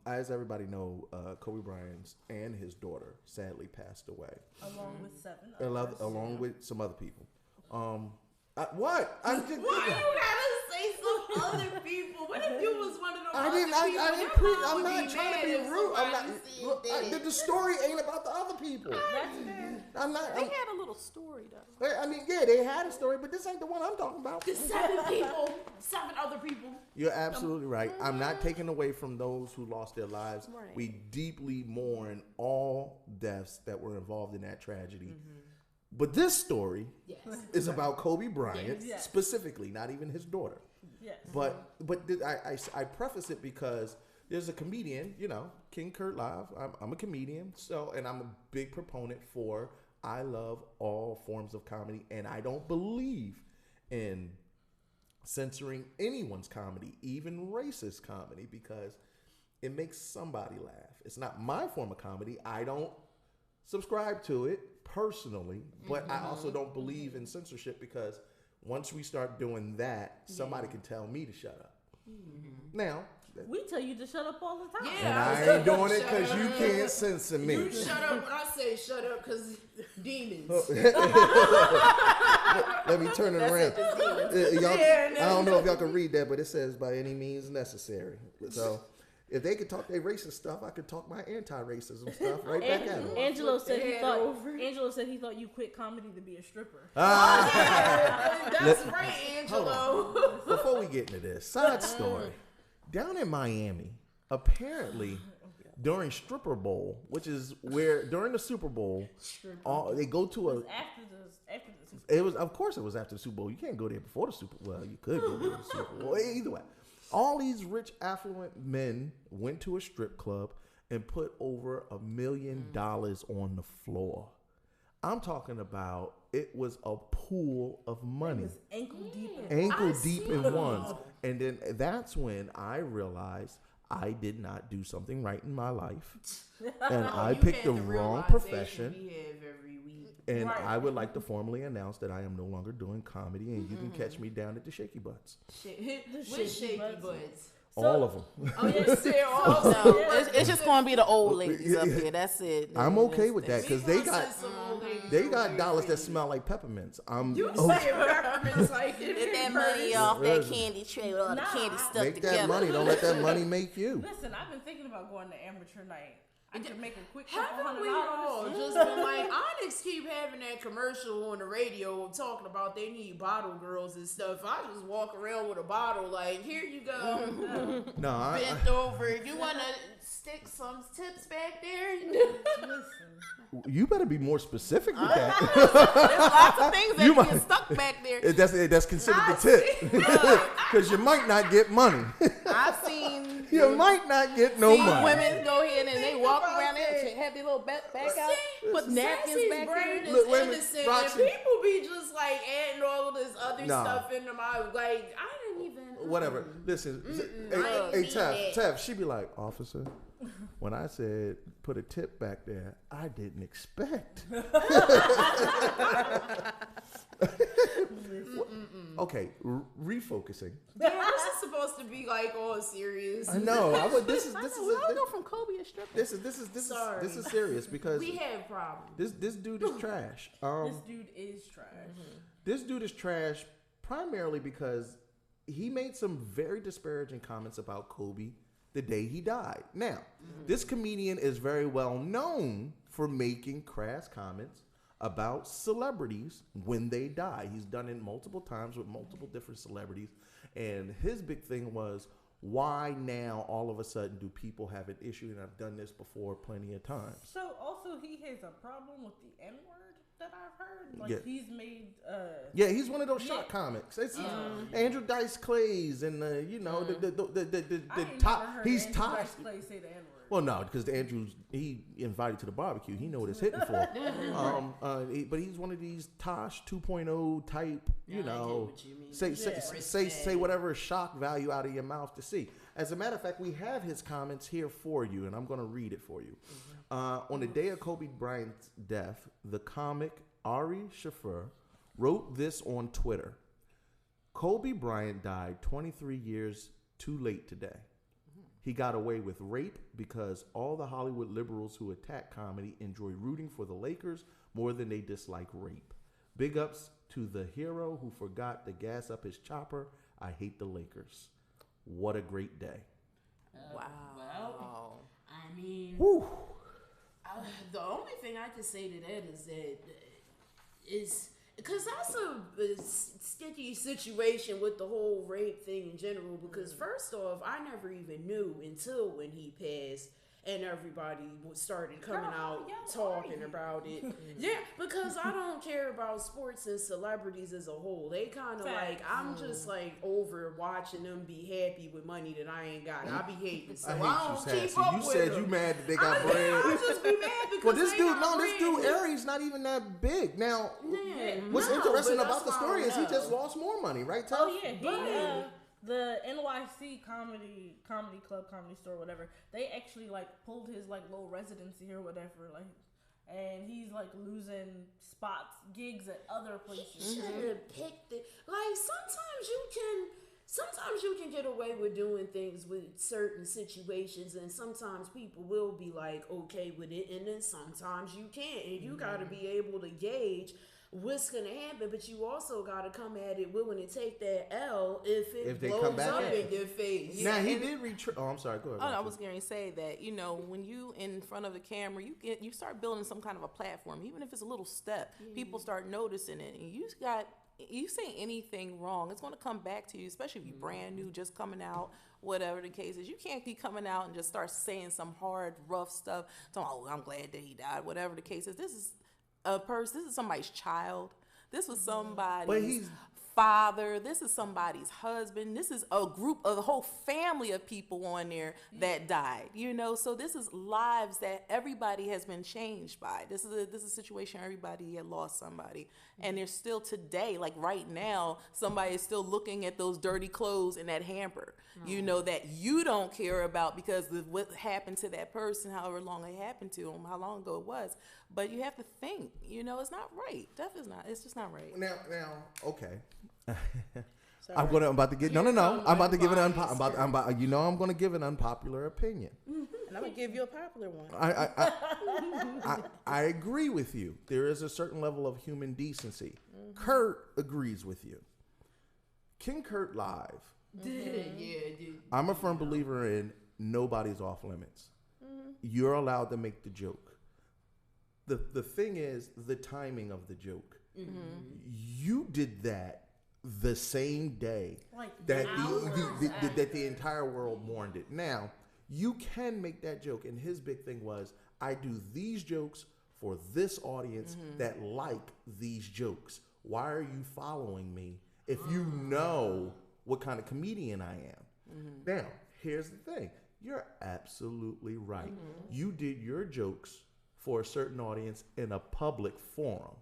as everybody know, Kobe Bryant and his daughter sadly passed away, Along with 7 others. along with some other people. What? Why you gotta say some other people? What if you was one of those I other didn't. people? I'm not trying to be rude. I'm not. The story ain't about the other people. That's fair. I'm not. They had a little story though. I mean, yeah, they had a story, but this ain't the one I'm talking about. The 7 people, 7 other people. You're absolutely right. I'm not taking away from those who lost their lives. Right. We deeply mourn all deaths that were involved in that tragedy. But this story is about Kobe Bryant specifically, not even his daughter. Yes. But I preface it because there's a comedian, King Kurt Live. I'm a comedian, and I'm a big proponent for I love all forms of comedy, and I don't believe in censoring anyone's comedy, even racist comedy, because it makes somebody laugh. It's not my form of comedy. I don't subscribe to it personally, but I also don't believe in censorship because once we start doing that, somebody can tell me to shut up. Now, We tell you to shut up all the time. and I ain't doing it because you can't censor me. You shut up when I say shut up because demons. Let me turn it around. I don't know if y'all can read that, but it says by any means necessary. So if they could talk their racist stuff, I could talk my anti-racism stuff right back at them. Angelo said he thought you quit comedy to be a stripper. That's right, Angelo. Before we get into this, side story. Down in Miami, apparently during Superbowl, which is where during the Super Bowl, they go to a. After the Super Bowl. It was, of course, it was after the Super Bowl. You can't go there before the Super Bowl. Well, you could go to the Super Bowl. Either way, all these rich, affluent men went to a strip club and put over $1 million on the floor. I'm talking about it was a pool of money. It was ankle deep. Ankle deep in ones. And then that's when I realized I did not do something right in my life. And I picked the wrong profession. We have every week. And I would like to formally announce that I am no longer doing comedy, and you can catch me down at the Shaky Butts. Which shaky butts? All of them. Oh, you said all of them. It's just gonna be the old ladies up here. That's it. I'm okay with that because they got Some old ladies dollars that smell like peppermints. You say peppermints like it. Get that money off that candy tray with all the candy stuck Make together. that money. Don't let that money make you. Listen, I've been thinking about going to amateur night. I could make a quick couple Haven't we all $100. just been like, Onyx keep having that commercial on the radio talking about they need bottle girls and stuff. I just walk around with a bottle like, here you go. No, Bent over. You want to stick some tips back there? you better be more specific with that. There's lots of things that You get might- stuck back there. That's considered the tip because you might not get money. I've seen You might not get no money. women go ahead and they walk around there and have their little back out, put napkins Sassy's back brain there. is Look, wait a minute, innocent, Roxy. and people be just like adding all of this other Nah. stuff into my like. I didn't even. Whatever. Listen, I hey, ain't need Tev, she be like, officer, when I said put a tip back there, I didn't expect. Okay, refocusing. Yeah, this is supposed to be like all serious. I know. This is We all go from Kobe to stripper. this is Sorry. serious because We have problems. this dude is trash. This dude is trash. This dude is trash primarily because he made some very disparaging comments about Kobe the day he died. Now, this comedian is very well known for making crass comments about celebrities when they die. He's done it multiple times with multiple different celebrities. And his big thing was, Why now all of a sudden do people have an issue? And I've done this before plenty of times. So also he has a problem with the N-word that I've heard. Like Yeah. he's made. Yeah, he's one of those shock comics. It's Andrew Dice Clay's and the top. He's top. Clay say the N-word. Well, no, because he invited to the barbecue. He know what it's hitting for. But he's one of these Tosh 2.0 type. You know, say whatever shock value out of your mouth to see. As a matter of fact, we have his comments here for you, and I'm going to read it for you. On the day of Kobe Bryant's death, the comic Ari Shaffir wrote this on Twitter. Kobe Bryant died 23 years too late today. He got away with rape because all the Hollywood liberals who attack comedy enjoy rooting for the Lakers more than they dislike rape. Big ups to the hero who forgot to gas up his chopper. I hate the Lakers. What a great day. Wow. Well, I mean, Whew. the only thing I can say to that is because that's a sticky situation with the whole rape thing in general. Because first off, I never even knew until when he passed. And everybody started coming out talking about it. Yeah, because I don't care about sports and celebrities as a whole. They kind of like, I'm just like over watching them be happy with money that I ain't got. I be hating, so I don't keep up with You said them. you mad that they got bread. I just be mad because Well, this they dude, Aries, not even that big. Now, what's interesting about the story is he just lost more money, right, Tuff? Oh yeah, the NYC comedy club, comedy store, whatever. They actually like pulled his like little residency or whatever, like, and he's like losing gigs at other places. He should have picked it. Like sometimes you can get away with doing things with certain situations, and sometimes people will be like okay with it, and then sometimes you can't, and you got to be able to gauge what's gonna happen, but you also gotta come at it willing to take that L if they blows come back up at in your face. Now he did Oh, I'm sorry. Go ahead. I was going to say that when you in front of the camera, you start building some kind of a platform, even if it's a little step. People start noticing it, and you say anything wrong, it's going to come back to you, especially if you're brand new, just coming out, whatever the case is. You can't be coming out and just start saying some hard, rough stuff. Oh, I'm glad that he died, whatever the case is. This is a person. This is somebody's child. This was somebody's father. This is somebody's husband. This is a whole family of people on there that died. So this is lives that everybody has been changed by. This is a situation everybody had lost somebody, and there's still today, like right now, somebody is still looking at those dirty clothes in that hamper. That you don't care about because of what happened to that person, however long it happened to them, how long ago it was. But you have to think, it's not right. Death is not. It's just not right. Now, okay. I'm about to give. I'm about to give an I'm going to give an unpopular opinion. And I'm gonna give you a popular one. I agree with you. There is a certain level of human decency. Kurt agrees with you. King Kurt live. I'm a firm believer in nobody's off limits. You're allowed to make the joke. The thing is the timing of the joke. You did that the same day that the entire world mourned it. Now, you can make that joke, and his big thing was, I do these jokes for this audience that like these jokes. Why are you following me if you know what kind of comedian I am? Now, here's the thing. You're absolutely right. You did your jokes for a certain audience in a public forum.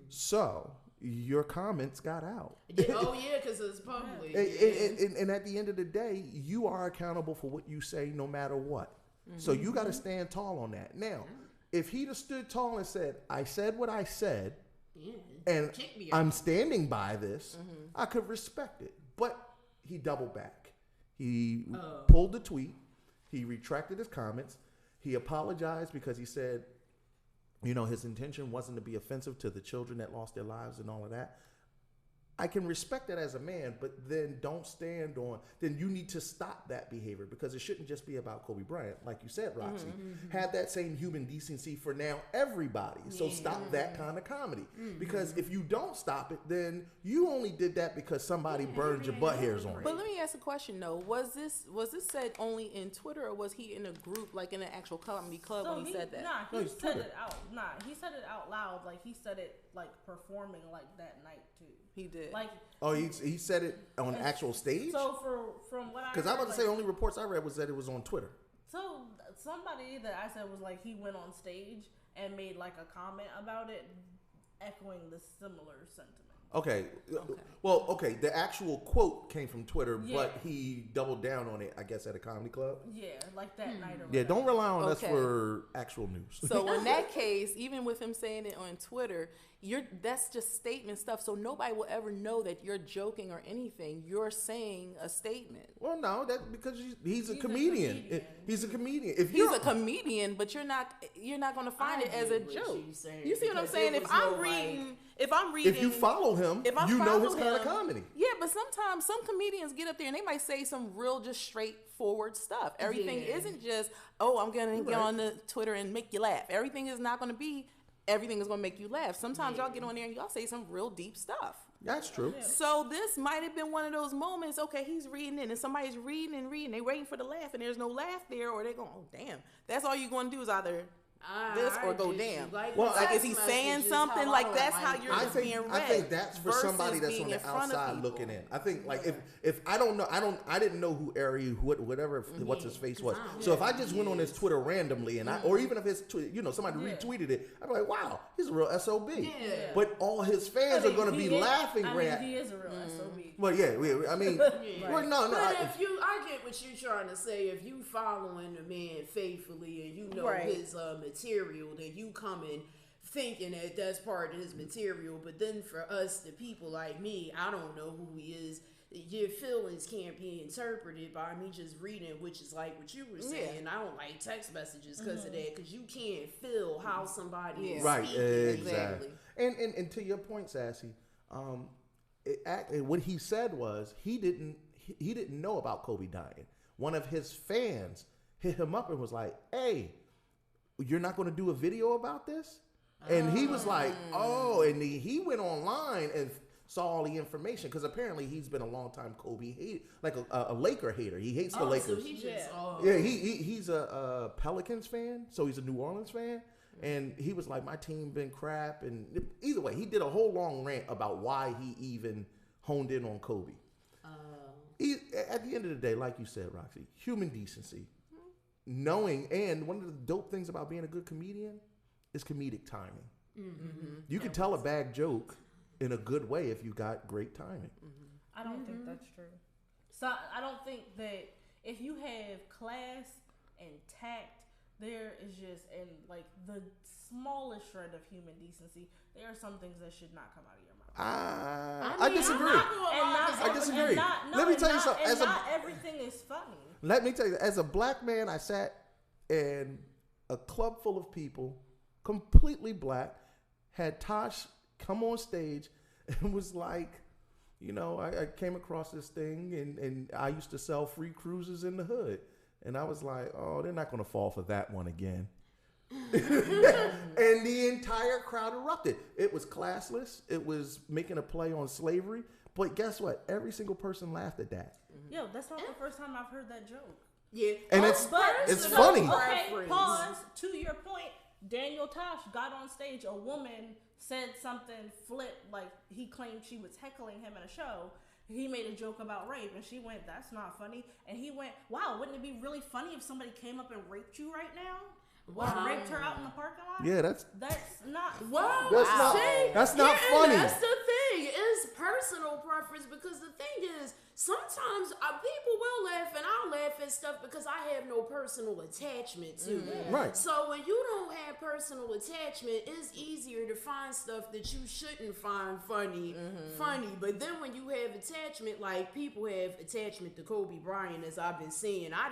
So your comments got out. Oh yeah, because it's public. And at the end of the day, you are accountable for what you say no matter what. So you got to stand tall on that. Now, if he'd have stood tall and said, I said what I said, and I'm standing by this, I could respect it. But he doubled back. He pulled the tweet. He retracted his comments. He apologized because he said, his intention wasn't to be offensive to the children that lost their lives and all of that. I can respect that as a man, but then don't stand on, then you need to stop that behavior because it shouldn't just be about Kobe Bryant. Like you said, Roxy, have that same human decency for now everybody. So stop that kind of comedy. Because if you don't stop it, then you only did that because somebody burned your butt hairs on it. But let me ask a question though. Was this said only in Twitter or was he in a group like in an actual comedy club when he said that? Nah, he said it out. Nah, he said it out loud. Like he said it like performing like that night too. He did. Like he said it on actual stage? So from what I because I was about to say only reports I read was that it was on Twitter. So somebody that I said was like he went on stage and made like a comment about it, echoing the similar sentiment. Okay. Well, okay. The actual quote came from Twitter, but he doubled down on it, I guess, at a comedy club. Yeah, like that night. Or yeah, don't rely on us for actual news. So in that case, even with him saying it on Twitter, that's just statement stuff. So nobody will ever know that you're joking or anything. You're saying a statement. Well, no, that's because he's a comedian. He's a comedian. If he's a comedian, but you're not going to find it as a joke. You see what I'm saying? If I'm reading, if you follow him, you know his kind of comedy. Yeah, but sometimes some comedians get up there and they might say some real just straightforward stuff. Everything isn't just, I'm going to get on the Twitter and make you laugh. Everything is not going to be. Everything is going to make you laugh. Sometimes y'all get on there and y'all say some real deep stuff. That's true. Yeah. So this might have been one of those moments, okay, he's reading it and somebody's reading and reading. They waiting for the laugh and there's no laugh there, or they're going, oh, damn. That's all you're going to do is either this or go damn. Like if he's saying something, like that's how you're just being read. I think that's for somebody that's on the outside looking in. I think like if I don't know, I didn't know who what's his face was. So if I just went on his Twitter randomly and or even if his somebody retweeted it, I'd be like, wow, he's a real SOB. Yeah. But all his fans are going to be laughing. He is a real SOB. Well, I mean, well, no. But I get what you're trying to say. If you following a man faithfully and you know his material, then you coming thinking that that's part of his material. But then for us, the people like me, I don't know who he is. Your feelings can't be interpreted by me just reading, which is like what you were saying. Yeah. I don't like text messages because of that, because you can't feel how somebody is speaking. Exactly. And to your point, Sassy, what he said was he didn't know about Kobe dying. One of his fans hit him up and was like, "Hey, you're not going to do a video about this?" And he was like, "Oh," and he went online and saw all the information because apparently he's been a long time Kobe hate, like a Laker hater. He hates the Lakers. So he's a Pelicans fan, so he's a New Orleans fan. And he was like, my team been crap. And either way, he did a whole long rant about why he even honed in on Kobe. At the end of the day, like you said, Roxy, human decency, knowing, and one of the dope things about being a good comedian is comedic timing. Mm-hmm. You can tell a bad joke in a good way if you got great timing. I don't think that's true. So I don't think that if you have class and tact, there is just, and like the smallest shred of human decency, there are some things that should not come out of your mouth. I disagree. I disagree. Let me tell you something. Not everything is funny. Let me tell you, as a black man, I sat in a club full of people, completely black, had Tosh come on stage and was like, I came across this thing and I used to sell free cruises in the hood. And I was like, oh, they're not going to fall for that one again. And the entire crowd erupted. It was classless. It was making a play on slavery. But guess what? Every single person laughed at that. Yo, that's not the first time I've heard that joke. Yeah. And it's funny. Okay, pause. To your point, Daniel Tosh got on stage. A woman said something flipped, like he claimed she was heckling him in a show. He made a joke about rape, and she went, "That's not funny." And he went, "Wow, wouldn't it be really funny if somebody came up and raped you right now? Wow. Or raped her out in the parking lot?" Yeah, that's not. Wow, that's not funny. That's the thing. It's personal preference, because the thing is, sometimes people will laugh, and I'll laugh at stuff because I have no personal attachment to it. Right. So when you don't have personal attachment, it's easier to find stuff that you shouldn't find funny. But then when you have attachment, like people have attachment to Kobe Bryant, as I've been saying, I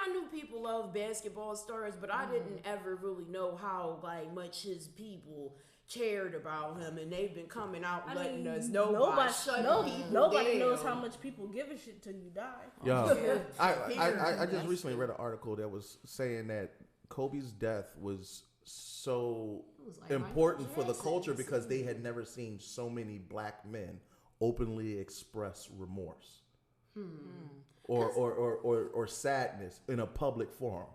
knew people love basketball stars, but I didn't ever really know how much his people cared about him, and they've been coming out letting us nobody shutting knows how much people give a shit till you die. Yeah, I just recently read an article that was saying that Kobe's death was so important for the culture because they had never seen so many black men openly express remorse or sadness in a public forum,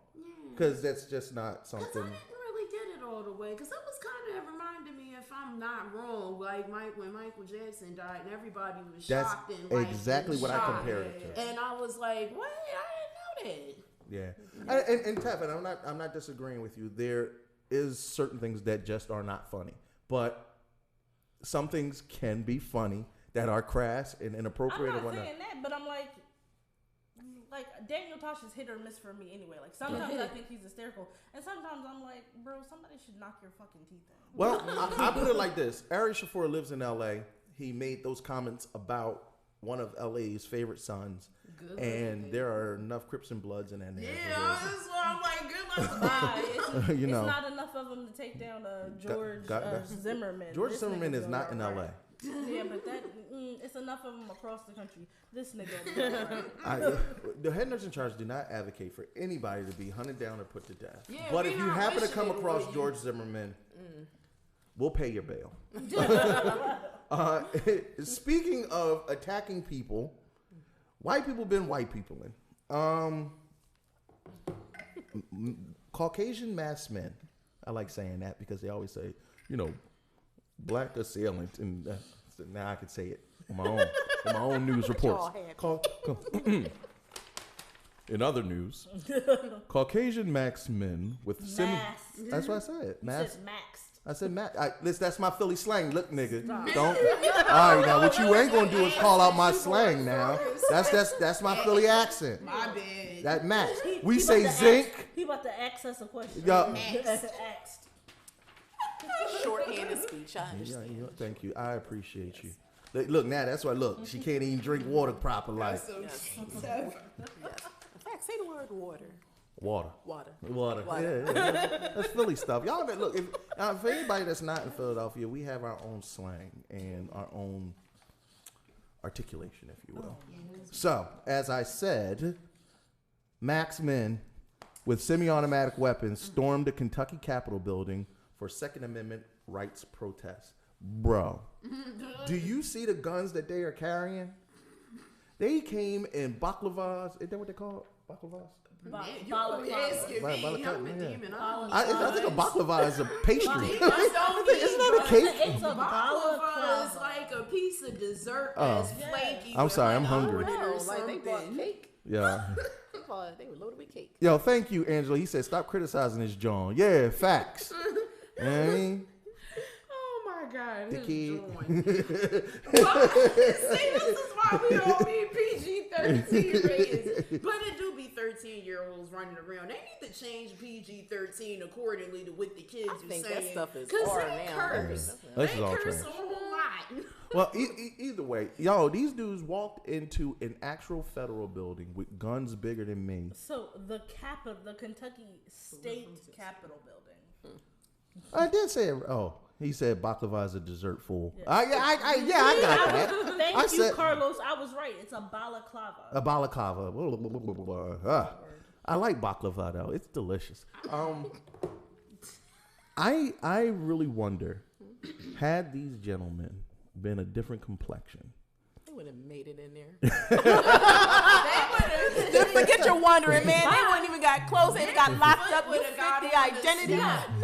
because that's just not something. I didn't really get it all the way, because that was kind of reminded me, if I'm not wrong, like when Michael Jackson died and everybody was shocked and like exactly what I compared it to. And I was like, wait, I didn't know that. Yeah, and Tef, and I'm not disagreeing with you. There is certain things that just are not funny, but some things can be funny that are crass and inappropriate. I'm not saying that, but I'm like Daniel Tosh is hit or miss for me anyway. Like sometimes I think he's hysterical, and sometimes I'm like, bro, somebody should knock your fucking teeth out. Well, I put it like this: Ari Shaffir lives in L.A. He made those comments about one of L.A.'s favorite sons, and there are enough Crips and Bloods in that neighborhood. Yeah, that's what I'm like. Good luck. It's not enough of them to take down George Zimmerman. George Zimmerman is not in L.A. Yeah, but it's enough of them across the country. This nigga. The head nurse in charge do not advocate for anybody to be hunted down or put to death. Yeah, but if you happen to come across George Zimmerman, we'll pay your bail. Speaking of attacking people, white people been white people in. Caucasian masked men. I like saying that because they always say, black assailant, and so now I can say it on my own news reports. In other news, Caucasian masked men with that's what I said. Maxed. I said max. That's my Philly slang. Look, nigga, don't. All right, now what you ain't gonna do is call out my slang. Now that's my Philly accent. My bad. That max. We say zinc. He about to ask us a question. Yeah. Asked. Shorthanded speech. I understand. Yeah, thank you. I appreciate you. Look, now that's why. Look, she can't even drink water proper. Like, Yes. In fact, say the word water. Water. Water. Yeah. That's Philly stuff. Y'all, look, if anybody that's not in Philadelphia, we have our own slang and our own articulation, if you will. So, as I said, masked men with semi-automatic weapons stormed the Kentucky Capitol building for Second Amendment rights protests. Bro, do you see the guns that they are carrying? They came in baklavas. Is that what they call it? Baklavas? I think a baklava is a pastry. Isn't that a cake? It's a baklava is like a piece of dessert that's flaky. I'm sorry, I'm hungry. Like they bought cake. Yeah. They were loaded with cake. Yo, thank you, Angela. He said, stop criticizing this John. Yeah, facts. You know what I mean? Oh my God, his kid. joint. See, this is why we don't need PG-13 ratings. But it do be 13-year-olds running around. They need to change PG-13 accordingly to what the kids are saying. That stuff is Because hard they now. curse. This They is all curse trash. a whole lot. Well, either way, yo, these dudes walked into an actual federal building with guns bigger than me. So the Kentucky State Capitol building. I did say it. Oh, he said baklava is a dessert, fool. I got that. Thank you, Carlos. I was right. It's a balaclava. A balaclava. I like baklava though. It's delicious. I really wonder, had these gentlemen been a different complexion, They would have made it in there. Forget your wondering, man. They wouldn't even got close. They got locked up. You fit the identity.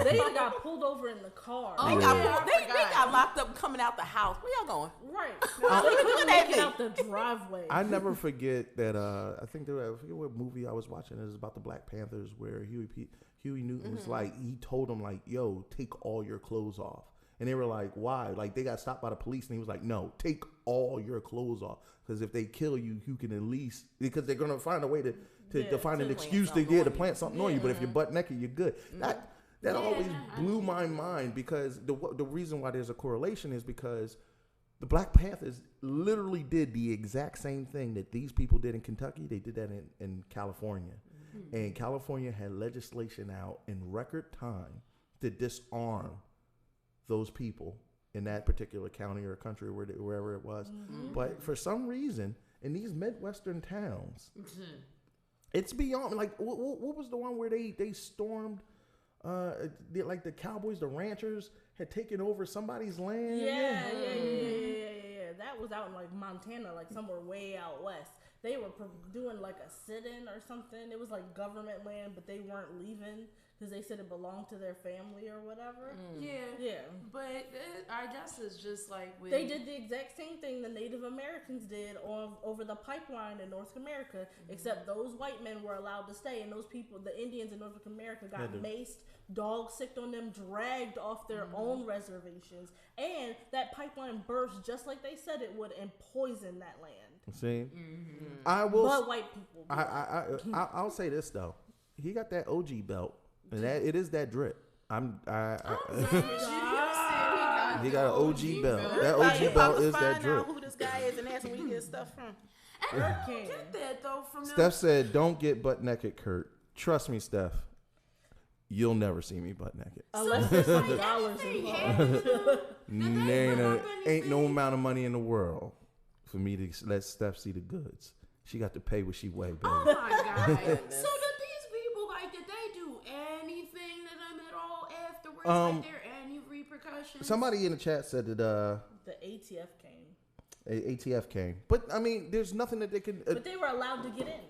They got pulled over in the car. They got locked up coming out the house. Where y'all going? Right. They couldn't make it out the driveway. I never forget that. I forget what movie I was watching. It was about the Black Panthers, where Huey Newton was like, he told them like, "Yo, take all your clothes off." And they were like, why? Like, they got stopped by the police, and he was like, no, take all your clothes off. Because if they kill you, you can at least, because they're going to find a way to find an excuse to plant something on you. But if you're butt naked, you're good. That always blew my mind, because the reason why there's a correlation is because the Black Panthers literally did the exact same thing that these people did in Kentucky. They did that in California. And California had legislation out in record time to disarm those people in that particular county or country, wherever it was. But for some reason, in these Midwestern towns, it's beyond, like, what was the one where they stormed, like the Cowboys, the ranchers had taken over somebody's land? Yeah. That was out in like Montana, like somewhere way out west. They were doing like a sit-in or something. It was like government land, but they weren't leaving because they said it belonged to their family or whatever. Yeah. But I guess it's just like they did the exact same thing the Native Americans did over the pipeline in North America, except those white men were allowed to stay, and those people, the Indians in North America, got maced, dogs sicked on them, dragged off their own reservations, and that pipeline burst just like they said it would and poisoned that land. See, I will. But white people. I'll say this though, he got that OG belt, and that it is that drip. He got an OG belt. That OG belt is that drip. Who this guy is and ask him where you get stuff from. And I don't get that though from them. Steph said, "Don't get butt naked, Kurt. Trust me, Steph. You'll never see me butt naked. Unless there's some dollars involved. Ain't no amount of money in the world for me to let Steph see the goods. She got to pay what she weigh, baby. Oh my God. So did these people, like, did they do anything to them at all afterwards? Like, there any repercussions? Somebody in the chat said that the ATF came. ATF came, but I mean, there's nothing that they could. But they were allowed to get in.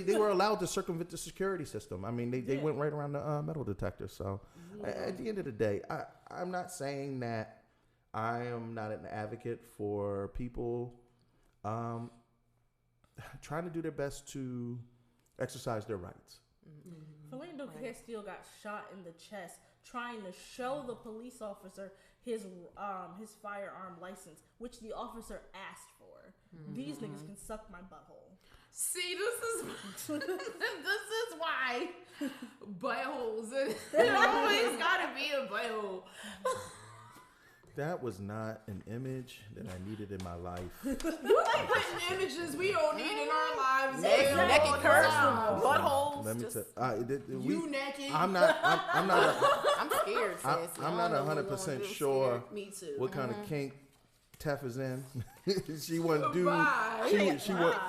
They were allowed to circumvent the security system. I mean, they went right around the metal detector. So at the end of the day, I'm not saying that I am not an advocate for people trying to do their best to exercise their rights. Philando Castile got shot in the chest trying to show the police officer his firearm license, which the officer asked for. These niggas can suck my butthole. See, this is why buttholes. There always gotta be a butthole. That was not an image that I needed in my life. You like putting images we don't need in our lives. Naked curse, buttholes. Let me tell you naked. I'm scared. I'm not 100% sure Me too. what kind of kink Tef is in. She wouldn't do.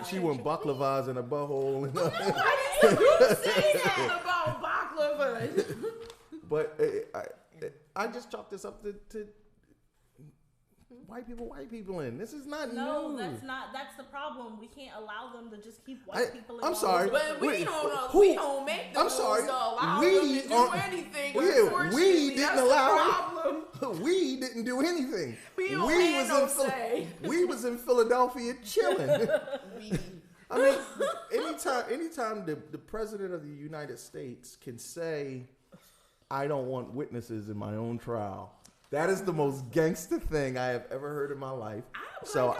She wouldn't baklavas in a butthole. Why did you say that about baklavas? But I just chalked this up to white people in. This is not No, new. that's the problem. We can't allow them to just keep white people in. I'm sorry. But we don't make the rules to allow them to do anything. We didn't allow it. We didn't do anything. We had no say. We was in Philadelphia chilling. I mean, anytime the president of the United States can say, I don't want witnesses in my own trial, that is the most gangster thing I have ever heard in my life. I'm not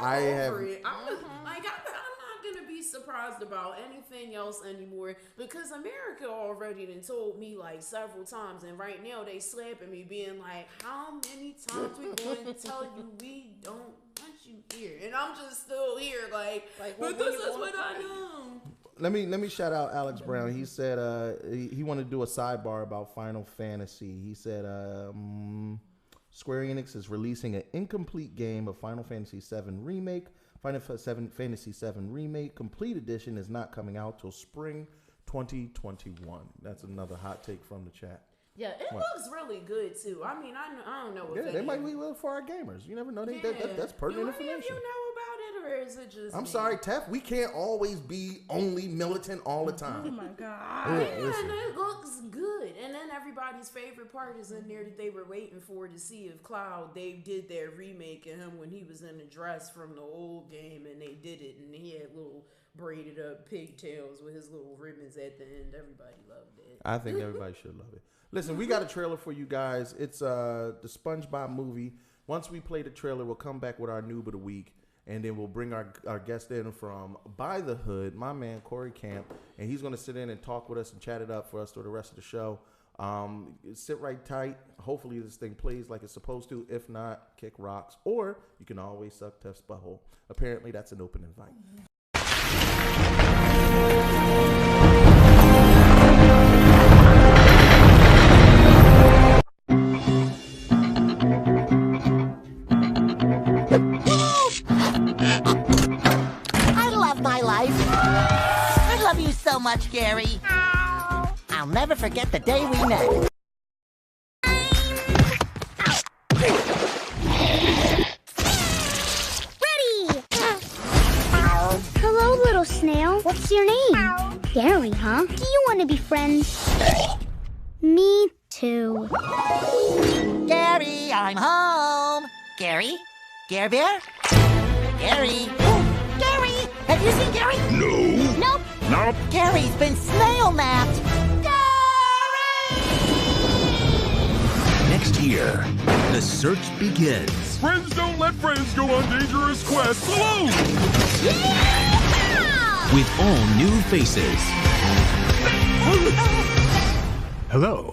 gonna be surprised about anything else anymore because America already done told me like several times, and right now they slapping me, being like, "How many times we going to tell you we don't want you here?" And I'm just still here, like but this is what I know. Let me shout out Alex Brown. He said he wanted to do a sidebar about Final Fantasy. He said Square Enix is releasing an incomplete game of Final Fantasy VII Remake. Final Fantasy VII Remake Complete Edition is not coming out till spring 2021. That's another hot take from the chat. Yeah, it looks really good too. I mean, I don't know. Yeah, they might be well for our gamers. You never know. That's pertinent information. You know about it, or is it just? I'm sorry, Tef. We can't always be only militant all the time. Oh my God. Yeah, and it looks good. And then everybody's favorite part is in there that they were waiting for to see if Cloud, they did their remake of him when he was in the dress from the old game, and they did it, and he had little braided up pigtails with his little ribbons at the end. Everybody loved it. I think everybody should love it. Listen, we got a trailer for you guys. It's the SpongeBob movie. Once we play the trailer, we'll come back with our noob of the week, and then we'll bring our guest in from By the Hood, my man Corey Camp, and he's going to sit in and talk with us and chat it up for us through the rest of the show. Sit right tight. Hopefully this thing plays like it's supposed to. If not, kick rocks. Or you can always suck Tef's butthole. Apparently that's an open invite. forget the day we met. Ready! Hello, little snail. What's your name? Gary, huh? Do you want to be friends? Me too. Gary, I'm home. Gary? Gare Bear? Gary? Oh, Gary! Have you seen Gary? No. Nope. Nope. Gary's been snail napped. Next year, the search begins. Friends don't let friends go on dangerous quests alone! Yeah! With all new faces. Hello.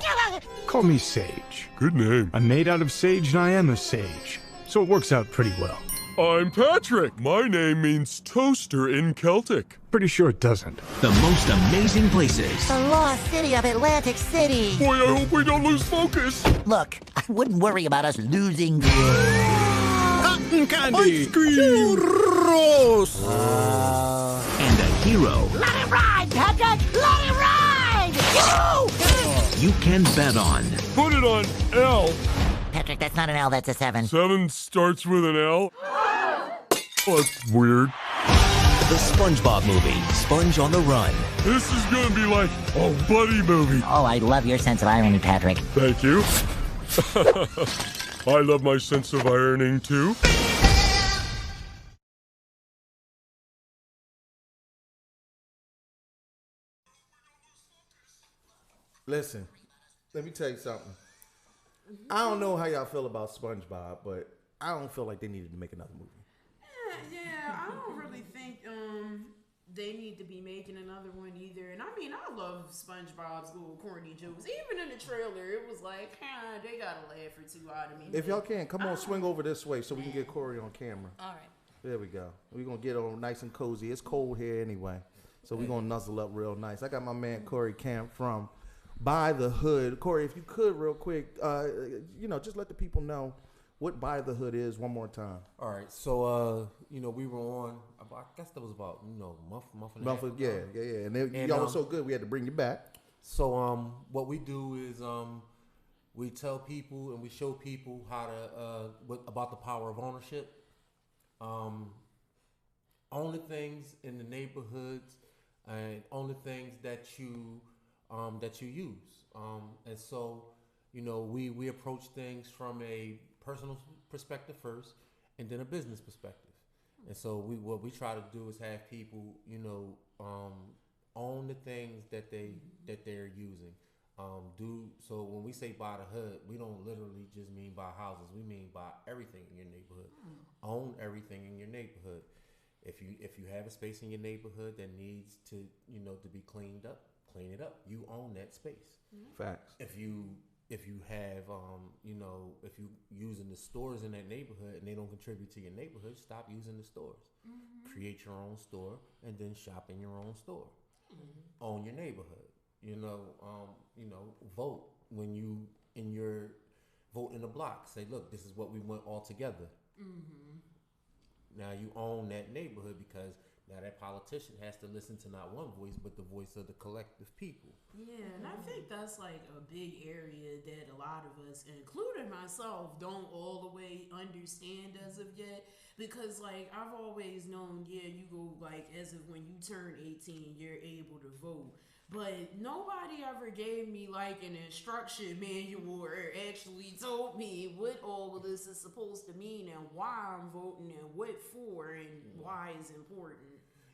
Call me Sage. Good name. I'm made out of sage and I am a sage, so it works out pretty well. I'm Patrick. My name means toaster in Celtic. Pretty sure it doesn't. The most amazing places. The lost city of Atlantic City. Boy, I hope we don't lose focus. Look, I wouldn't worry about us losing. Cotton candy. Ice cream. Churros. And a hero. Let it ride, Patrick! Let it ride! Woo! You can bet on. Put it on L. Patrick, that's not an L, that's a 7. 7 starts with an L. Oh, that's weird. The SpongeBob movie, Sponge on the Run. This is gonna be like a buddy movie. Oh, I love your sense of irony, Patrick. Thank you. I love my sense of ironing too. Listen, let me tell you something. I don't know how y'all feel about SpongeBob, but I don't feel like they needed to make another movie. Yeah, I don't really think they need to be making another one either. And I mean, I love SpongeBob's little corny jokes. Even in the trailer, it was like, they got a laugh or two out of me. If y'all can, come on, swing over this way so we can get Corey on camera. All right. There we go. We're going to get on nice and cozy. It's cold here anyway, so we're going to nuzzle up real nice. I got my man Corey Camp from By the Hood. Corey, if you could real quick, just let the people know what By the Hood is one more time. All right, so we were on. I guess that was about month and a half. Yeah. And y'all were so good, we had to bring you back. So what we do is we tell people and we show people how to about the power of ownership. Own the things in the neighborhoods and own the things that you use. And so we approach things from a personal perspective first, and then a business perspective. And so what we try to do is have people, own the things that they're using. So when we say buy the hood, we don't literally just mean buy houses. We mean buy everything in your neighborhood. Own everything in your neighborhood. If you have a space in your neighborhood that needs to be cleaned up, clean it up. You own that space. Facts. If you have if you using the stores in that neighborhood and they don't contribute to your neighborhood, stop using the stores. Create your own store and then shop in your own store. Own your neighborhood. Vote when you vote in the block. Say, look, this is what we want all together. Now you own that neighborhood because now that politician has to listen to not one voice, but the voice of the collective people. Yeah, and I think that's like a big area that a lot of us, including myself, don't all the way understand as of yet. Because like I've always known, you go like as of when you turn 18, you're able to vote. But nobody ever gave me like an instruction manual or actually told me what all of this is supposed to mean and why I'm voting and what for and why it's important.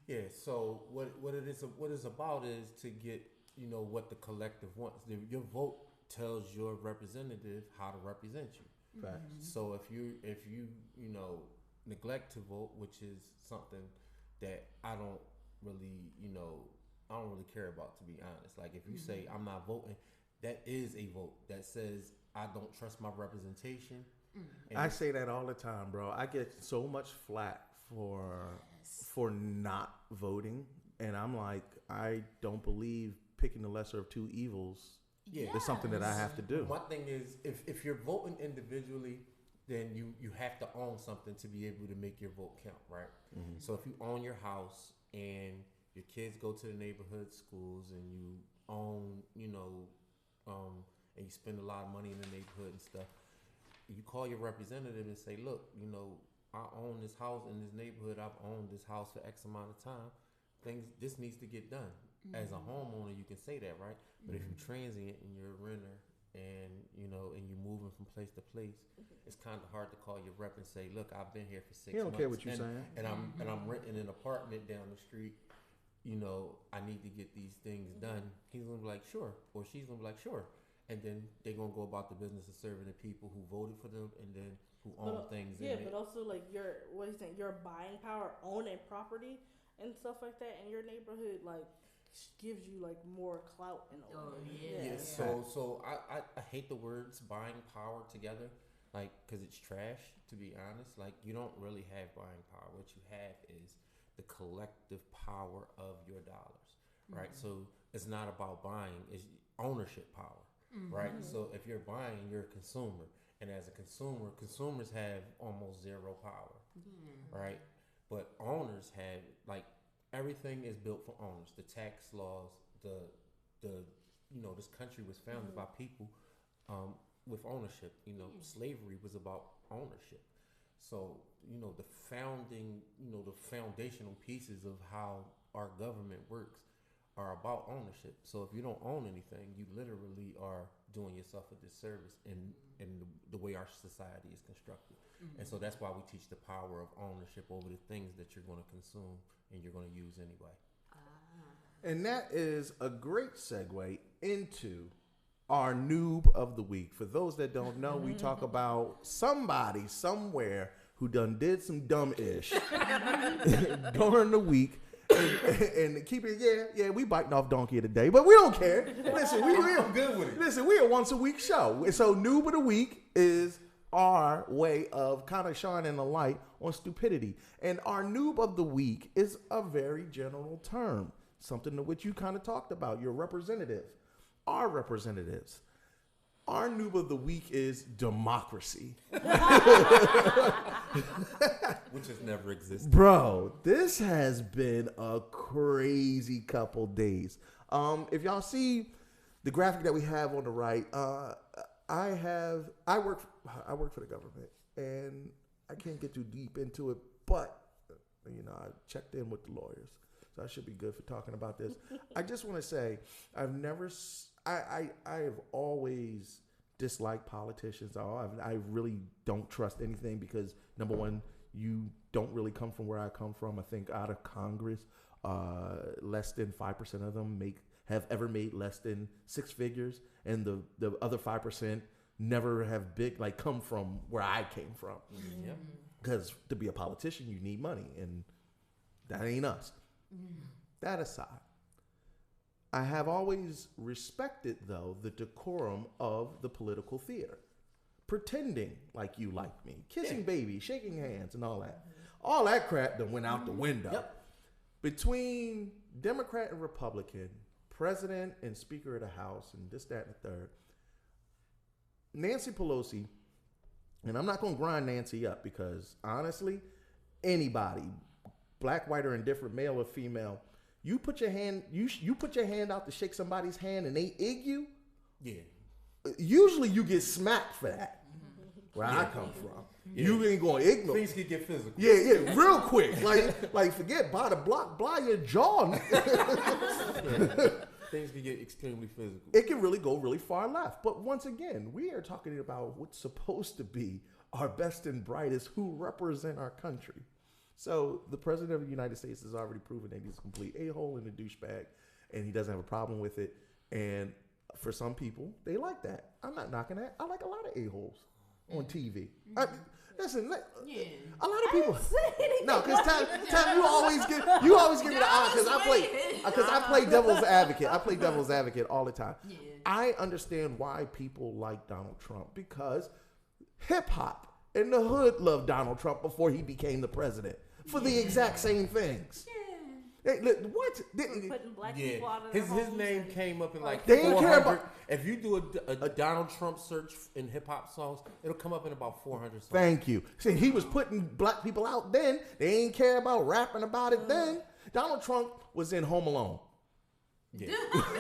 Yeah, so what it's about is to get what the collective wants. Your vote tells your representative how to represent you. Facts. So if you neglect to vote, which is something that I don't really care about, to be honest. Like if you say I'm not voting, that is a vote that says I don't trust my representation. I say that all the time, bro. I get so much flack for not voting, and I'm like, I don't believe picking the lesser of two evils is something that I have to do. One thing is, if you're voting individually, then you have to own something to be able to make your vote count, right? So if you own your house and your kids go to the neighborhood schools and you own, and you spend a lot of money in the neighborhood and stuff, you call your representative and say, look, you know, I own this house in this neighborhood. I've owned this house for X amount of time. This needs to get done. As a homeowner, you can say that, right? But if you're transient and you're a renter and, you know, and you're moving from place to place, it's kind of hard to call your rep and say, look, I've been here for 6 months. He don't care what you're saying. And I'm renting an apartment down the street. You know, I need to get these things done. He's going to be like, sure. Or she's going to be like, sure. And then they're going to go about the business of serving the people who voted for them and then who own things. Yeah, but also like your buying power, owning property and stuff like that in your neighborhood, like gives you like more clout in a way. Yeah. So I hate the words buying power together, like, because it's trash, to be honest. Like, you don't really have buying power. What you have is the collective power of your dollars, right? So it's not about buying, it's ownership power, right? So if you're buying, you're a consumer. And as a consumer, consumers have almost zero power, right? But owners have, like, everything is built for owners. The tax laws, the you know, this country was founded by people with ownership. You know, slavery was about ownership. So, you know, the foundational pieces of how our government works are about ownership. So if you don't own anything, you literally are doing yourself a disservice in the way our society is constructed. And so that's why we teach the power of ownership over the things that you're going to consume and you're going to use anyway. And that is a great segue into our noob of the week. For those that don't know, we talk about somebody somewhere who done did some dumb-ish during the week. And keep it, we biting off donkey today, but we don't care. Listen, we're good with it. Listen, we're a once a week show. So noob of the week is our way of kind of shining a light on stupidity. And our noob of the week is a very general term, something to which you kind of talked about, your representative, our representatives. Our noob of the week is democracy. Which has never existed. Bro, this has been a crazy couple days. If y'all see the graphic that we have on the right, I work for the government, and I can't get too deep into it, but you know, I checked in with the lawyers, so I should be good for talking about this. I just want to say I have always disliked politicians. I really don't trust anything because, number one, you don't really come from where I come from. I think out of Congress, less than 5% of them have ever made less than six figures, and the other 5% never have come from where I came from. Because to be a politician, you need money, and that ain't us. That aside, I have always respected, though, the decorum of the political theater. Pretending like you like me, kissing babies, shaking hands, and all that. All that crap that went out the window. Between Democrat and Republican, President and Speaker of the House, and this, that, and the third, Nancy Pelosi, and I'm not going to grind Nancy up because, honestly, anybody, black, white, or indifferent, male or female, you put your hand out to shake somebody's hand and they egg you. Yeah. Usually you get smacked for that. Where I come from, you ain't gonna ignore. Things can get physical. Yeah, real quick. Like forget by the block, by your jaw. Things can get extremely physical. It can really go really far left. But once again, we are talking about what's supposed to be our best and brightest who represent our country. So the president of the United States has already proven that he's a complete a-hole and a douchebag, and he doesn't have a problem with it. And for some people, they like that. I'm not knocking that. I like a lot of a-holes on TV. Listen, a lot of people. No, because Tam, you always give me the eye because I play devil's advocate. I play devil's advocate all the time. Yeah. I understand why people like Donald Trump because hip hop and the hood loved Donald Trump before he became the president for the exact same things. Hey, look, what? Putting black people out of his name came up in like they didn't care about. If you do a Donald Trump search in hip hop songs, it'll come up in about 400 songs. Thank you. See, he was putting black people out then. They ain't care about rapping about it then. Donald Trump was in Home Alone. Yeah. He was on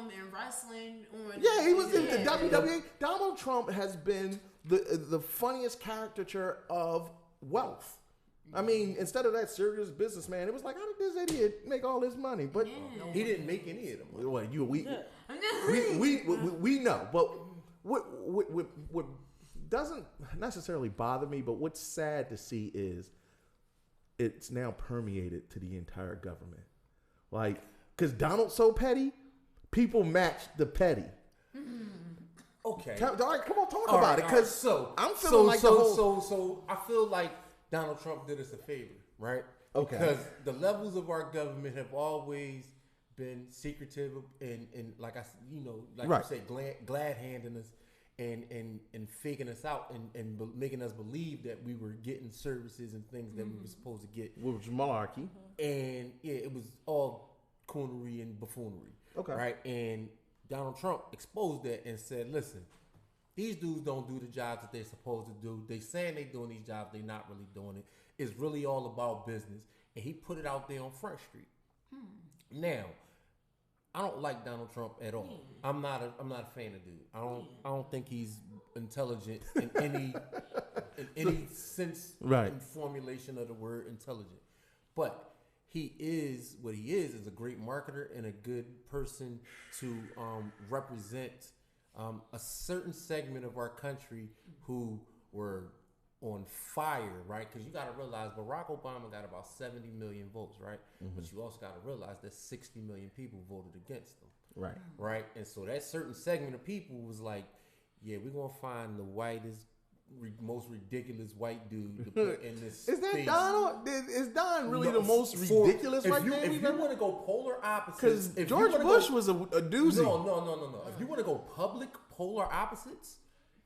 the wrestling on. Yeah, he was in the WWE. Donald Trump has been the funniest caricature of wealth. I mean, instead of that serious businessman, it was like, how did this idiot make all this money? But he didn't make any of them. Well, we know. But what doesn't necessarily bother me, but what's sad to see is it's now permeated to the entire government. Like, because Donald's so petty, people match the petty. Okay. All right, come on, talk about it. Because I'm feeling so I feel like Donald Trump did us a favor, right? Okay. Because the levels of our government have always been secretive and like you said, glad handing us and faking us out and making us believe that we were getting services and things that we were supposed to get. Which was malarkey. And yeah, it was all coonery and buffoonery. Okay. Right? And Donald Trump exposed that and said, listen, these dudes don't do the jobs that they're supposed to do. They saying they doing these jobs, they're not really doing it. It's really all about business. And he put it out there on Front Street. Now, I don't like Donald Trump at all. I'm not a fan of dude. I don't think he's intelligent in any sense and formulation of the word intelligent. But he is what he is a great marketer and a good person to represent a certain segment of our country who were on fire, right? Because you got to realize Barack Obama got about 70 million votes, right? But you also got to realize that 60 million people voted against him. Right. Right? And so that certain segment of people was like, yeah, we're going to find the whitest, most ridiculous white dude to put in this Is that space. Donald? Is Don really the most ridiculous if right you, there? If you want to go polar opposites. Because George Bush was a doozy. No. If you want to go public polar opposites,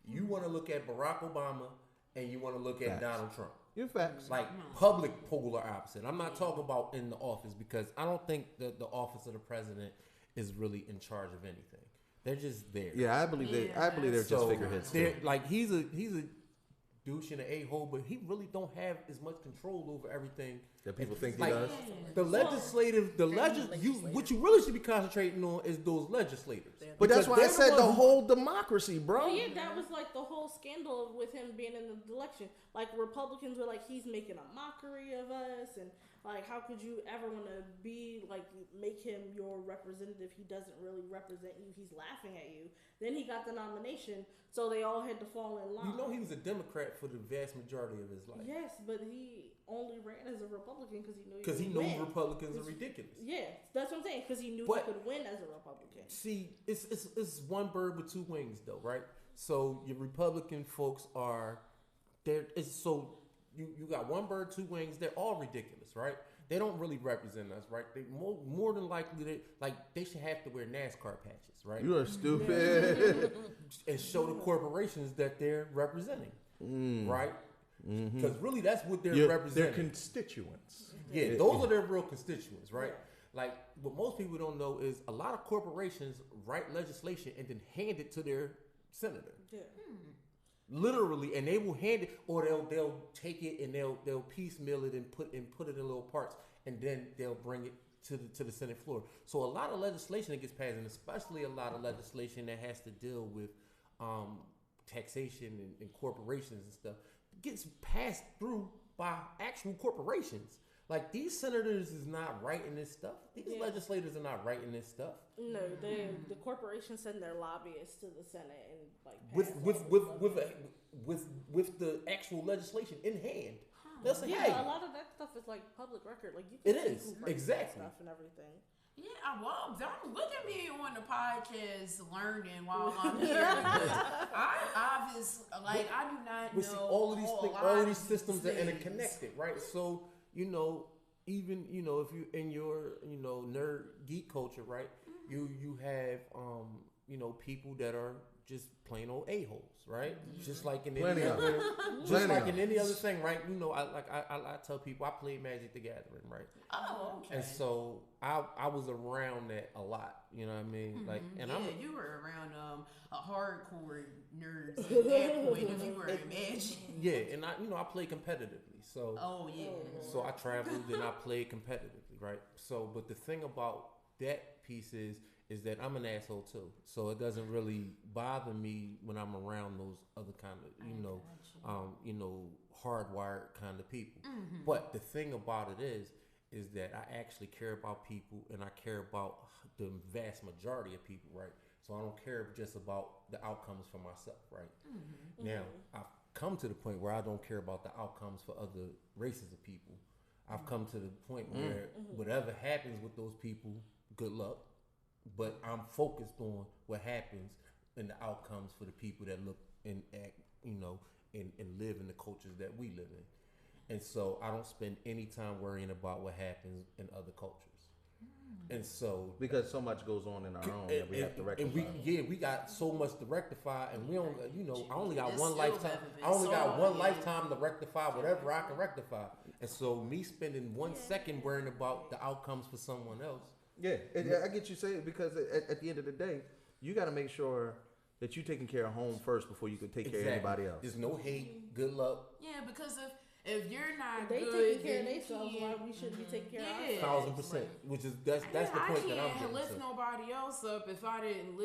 you want to look at Barack Obama and you want to look at Donald Trump. Your facts. Like public polar opposite. I'm not talking about in the office because I don't think that the office of the president is really in charge of anything. They're just there. Yeah, I believe they're just figureheads. Like he's a douche and an a-hole, but he really don't have as much control over everything that people think like, he does. What you really should be concentrating on is those legislators. But that's why I said the whole democracy, bro. Well, yeah, that was like the whole scandal with him being in the election. Like Republicans were like, he's making a mockery of us, and like, how could you ever want to be like make him your representative? He doesn't really represent you. He's laughing at you. Then he got the nomination, so they all had to fall in line. You know, he was a Democrat for the vast majority of his life. Yes, but he only ran as a Republican because he knew he knows Republicans are ridiculous. Yeah, that's what I'm saying. Because he knew he could win as a Republican. See, it's one bird with two wings, though, right? So your Republican folks are there. You got one bird, two wings. They're all ridiculous, right? They don't really represent us, right? They more than likely they should have to wear NASCAR patches, right? You are stupid. And show the corporations that they're representing, right? Because really, that's what they're representing. Their constituents. Yeah, those are their real constituents, right? Like what most people don't know is a lot of corporations write legislation and then hand it to their senator. Yeah. Literally, and they will hand it, or they'll take it and they'll piecemeal it and put it in little parts, and then they'll bring it to the Senate floor. So a lot of legislation that gets passed, and especially a lot of legislation that has to deal with taxation and corporations and stuff, gets passed through by actual corporations. Like these senators is not writing this stuff. These legislators are not writing this stuff. No, the corporations send their lobbyists to the Senate and like with the actual legislation in hand. They'll say, yeah, hey, a lot of that stuff is like public record. Like you it can is see who writes exactly stuff and everything. Yeah, well, don't look at me on the podcast learning while I'm here. I obviously I do not know. See, all of these systems are interconnected, right? So even if you in your nerd geek culture, right? You have people that are just plain old a-holes, right? Just like in any other thing, right? I tell people I played Magic the Gathering, right? Oh, okay. And so I was around that a lot, you know what I mean? Like, and you were around a hardcore nerds at that point if you were Magic. Yeah, and I played competitively, so. Oh yeah. So I traveled and I played competitively, right? So, but the thing about that piece is is that I'm an asshole too. So it doesn't really bother me when I'm around those other kind of, hardwired kind of people. Mhm. But the thing about it is that I actually care about people, and I care about the vast majority of people, right? So I don't care just about the outcomes for myself, right? Mhm. Now, I've come to the point where I don't care about the outcomes for other races of people. I've come to the point where whatever happens with those people, good luck. But I'm focused on what happens and the outcomes for the people that look and act, and live in the cultures that we live in. And so I don't spend any time worrying about what happens in other cultures. And so because so much goes on in our own that we have to rectify. And we got so much to rectify, and we don't. I only got It's one still lifetime. haven't been I only got solved one yet. lifetime to rectify whatever I can rectify. And so me spending 1 second worrying about the outcomes for someone else. Yeah, I get you saying, because at the end of the day, you got to make sure that you're taking care of home first before you can take care of anybody else. There's no hate, good luck. Yeah, because if you're not They good, taking care then of you themselves, can't- why we shouldn't be taking care of Yeah. ourselves? 1,000%. Which is that's the point that I'm I can't getting lift to. nobody else up if I didn't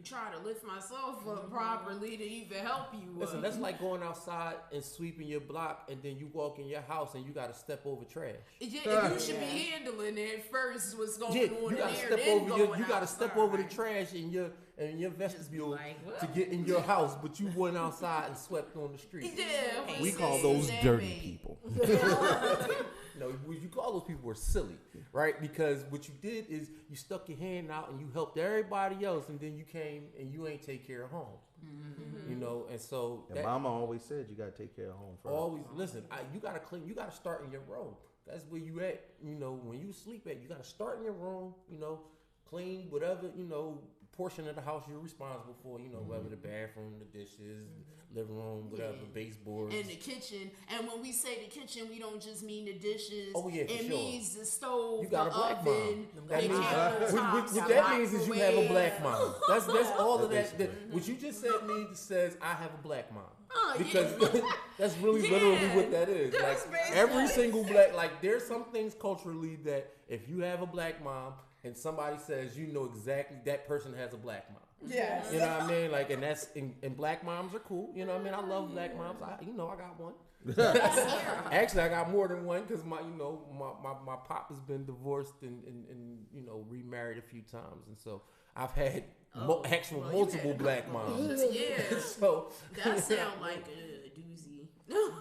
try to lift myself up properly to even help you. Listen, that's like going outside and sweeping your block, and then you walk in your house and you got to step over trash. Yeah, you should be handling it first. What's going on you in gotta there? step Then over going you gotta step over the trash in your vestibule to get in your house, but you went outside and swept on the street. Yeah, We call those dirty people. No, what you call those people were silly, right? Because what you did is you stuck your hand out and you helped everybody else, and then you came and you ain't take care of home. And so And Mama always said you got to take care of home first. always listen. You gotta clean. You gotta start in your room. That's where you at. When you sleep at, you gotta start in your room. Clean whatever portion of the house you're responsible for. Whether the bathroom, the dishes, living room, whatever, baseboards, in the kitchen. And when we say the kitchen, we don't just mean the dishes. Oh, yeah, for it sure. means the stove, You got the a black oven, mom. the That means, countertops, what the that means is you have a black microwave. mom. That's all of that. What you just said says I have a black mom. Because that's really literally what that is. Like every single black, there's some things culturally that if you have a black mom and somebody says exactly that person has a black mom. Yes. You know what I mean? And that's and black moms are cool. You know what I mean? I love black moms. I got one. Actually, I got more than one because my pop has been divorced and remarried a few times, and so I've had multiple black moms. Yeah. So that sound like a doozy.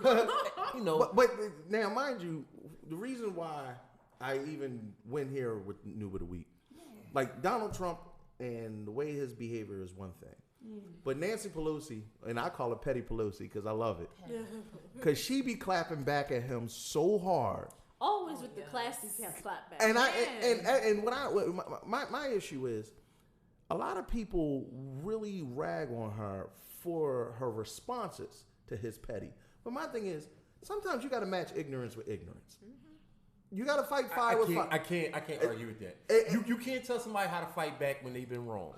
But now, mind you, the reason why I even went here with Noob of the Week, like Donald Trump and the way his behavior is one thing. But Nancy Pelosi, and I call her Petty Pelosi because I love it, because she be clapping back at him so hard. Always with the classy clap back. And my issue is, a lot of people really rag on her for her responses to his petty. But my thing is, sometimes you got to match ignorance with ignorance. You got to fight fire with fire. I can't argue with that. You can't tell somebody how to fight back when they've been wrong.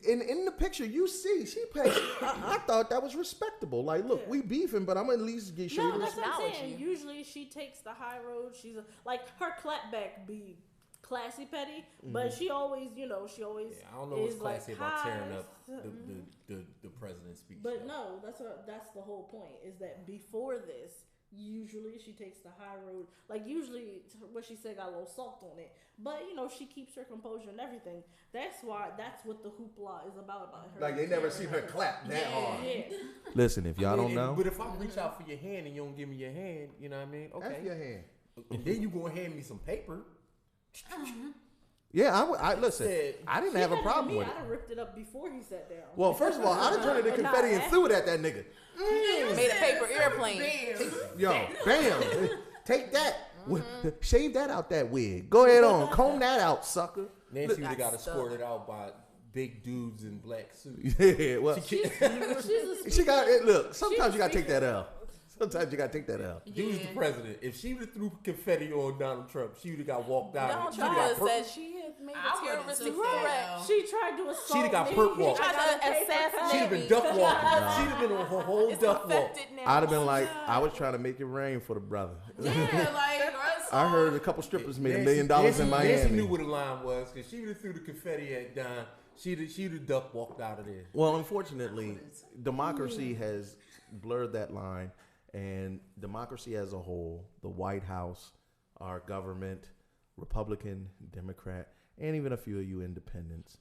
In the picture you see, she paid. I thought that was respectable. Like, look, we beefing, but I'm gonna at least get No, that's what I'm saying. Usually she takes the high road. She's like her clapback be classy petty, but she always, she always. I don't know what's classy about tearing up hi. the president's speech. But no, that's the whole point. Is that before this, usually she takes the high road. Like usually what she said got a little salt on it, but she keeps her composure and everything. That's what the hoopla is about her. Like they never seen her clap that hard. Yeah. Listen, if y'all don't know, but if I reach out for your hand and you don't give me your hand, you know what I mean? Okay, F your hand, and then you gonna hand me some paper. Yeah, I listen. I didn't have a problem with it. I'd have ripped it up before he sat down. Well, first of all, I'd have turned it to confetti and threw it at that nigga. Made a paper airplane. Yo, bam! Take that. Shave that out that wig. Go ahead on. Comb that out, sucker. Nancy would have got escorted out by big dudes in black suits. Yeah, well, she got it. Look, sometimes you gotta take that L. Sometimes you gotta take that out. Dude's the president. If she would have threw confetti on Donald Trump, she would have got walked out. Donald Trump said she had made a terroristic threat. She tried to assault. She'd have got perp walked. She tried to assassinate. She'd have been duck walking. She'd have been on her whole duck walk. I'd have been like, I was trying to make it rain for the brother. Yeah, like I heard a couple strippers made $1 million in Miami. Nancy knew what the line was because she would have threw the confetti at Don. She'd have duck walked out of there. Well, unfortunately, democracy has blurred that line, and democracy as a whole, the White House, our government, Republican, Democrat, and even a few of you independents,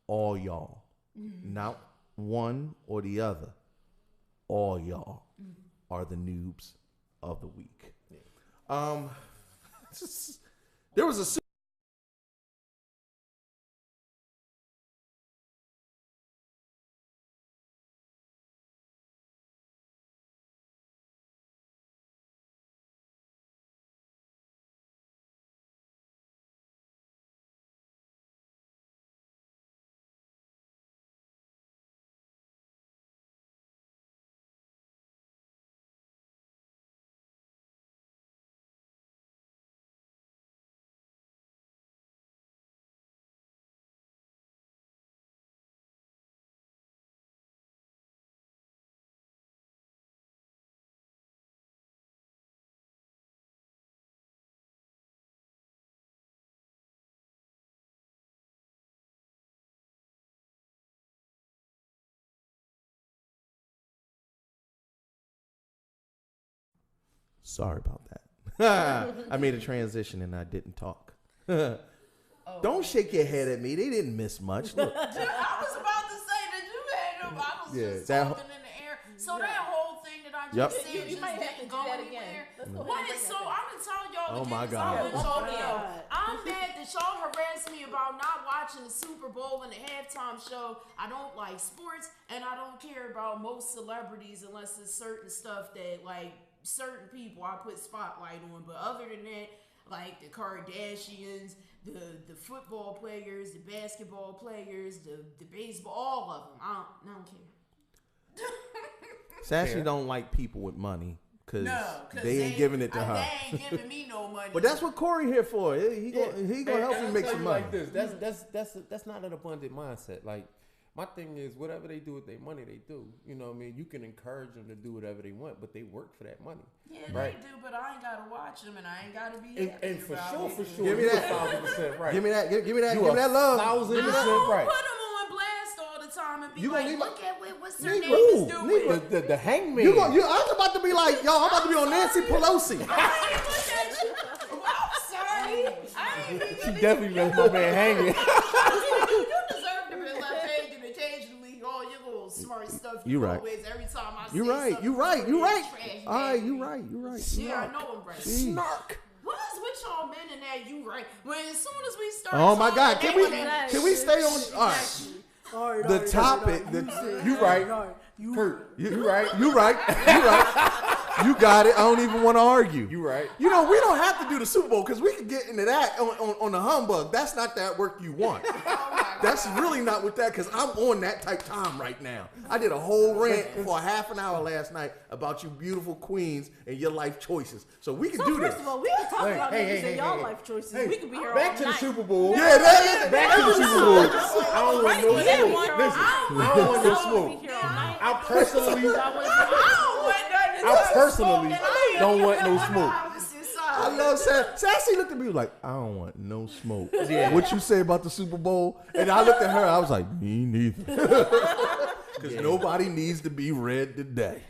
all y'all, not one or the other, all y'all are the noobs of the week. There was a Sorry about that. I made a transition and I didn't talk. Don't shake your head at me. They didn't miss much. Look. I was about to say that you had them. I was just talking in the air. So that whole thing that I just said just didn't go anywhere. What is so? I'm gonna tell y'all. Oh my God. I'm mad that y'all harassed me about not watching the Super Bowl and the halftime show. I don't like sports and I don't care about most celebrities unless it's certain stuff that like certain people I put spotlight on. But other than that, like the Kardashians, the football players, the basketball players, the baseball, all of them. I don't care. Sassy don't like people with money because they ain't giving it to her. They ain't giving me no money. But that's what Corey here for. He gonna help you make some money. Like this. That's not an abundant mindset. Like my thing is, whatever they do with their money, they do. You know what I mean? You can encourage them to do whatever they want, but they work for that money. Yeah, right? They do, but I ain't gotta watch them, and I ain't gotta be happy and for about sure, give me that 1,000% right. Give me that. Give me that love. 1,000% right. Put them on blast all the time and be like, look at what her name Negro, is doing. The hangman. I was about to be like, yo, I'm about to be on Nancy Pelosi. She definitely left my man hanging. You deserve to be left hanging occasionally. All your little smart stuff you always every time I say something. You're right. All right, you're right. Yeah, I know I'm right. Snark. What is with y'all men and that you right? When as soon as we start Oh my God, can we stay on all right. The topic, you right. Kurt, you right. You got it. I don't even want to argue. You right. You know, we don't have to do the Super Bowl because we can get into that on the humbug. That's not that work you want. That's really not with that because I'm on that type time right now. I did a whole rant for a half an hour last night about you beautiful queens and your life choices. So we can do this. First of all, we can talk about niggas and y'all life choices. We could be here all night. Back to the Super Bowl. Yeah, back to the Super Bowl. I don't want no smoke. Listen, I don't want no smoke. I personally don't want no smoke. I love Sassy looked at me like, I don't want no smoke. Yeah. What you say about the Super Bowl? And I looked at her, I was like, me neither. Because nobody needs to be read today.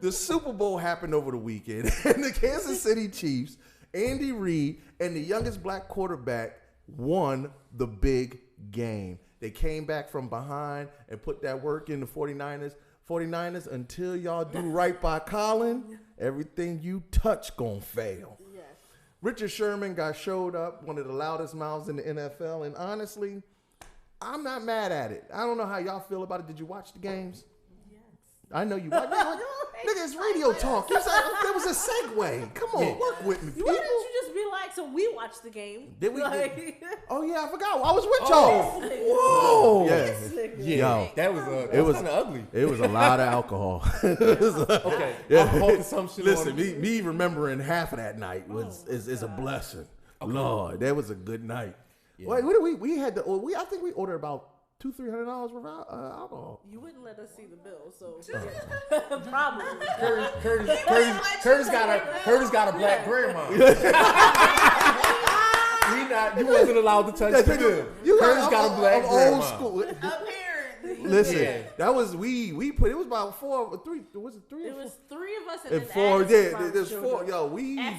The Super Bowl happened over the weekend, and the Kansas City Chiefs, Andy Reid, and the youngest black quarterback won the big game. They came back from behind and put that work in the 49ers. 49ers, until y'all do right by Colin, everything you touch gonna fail. Yes. Richard Sherman showed up, one of the loudest mouths in the NFL, and honestly, I'm not mad at it. I don't know how y'all feel about it. Did you watch the games? Yes. I know you watched. Nigga, it's radio talk. There was a segue. Come on, work with me, people. Why didn't you just be like, so we watched the game? Did we? Oh yeah, I forgot. I was with y'all. Whoa. Yeah. That was kind of ugly. It was a lot of alcohol. Okay. Yeah. I'm hoping some shit. Listen, me remembering half of that night is a blessing. Okay. Lord, that was a good night. Yeah. Wait, what did we had to? I think we ordered about $200-$300 worth of alcohol. You wouldn't let us see the bill, so probably. Curtis got a black grandma. You wasn't allowed to touch the bill. Curtis got a black grandma. Old school. Apparently. Listen, that was we put. It was about 4 or 3. Was it 3? It was 3 of us and 4. Yeah, there's 4. Yo,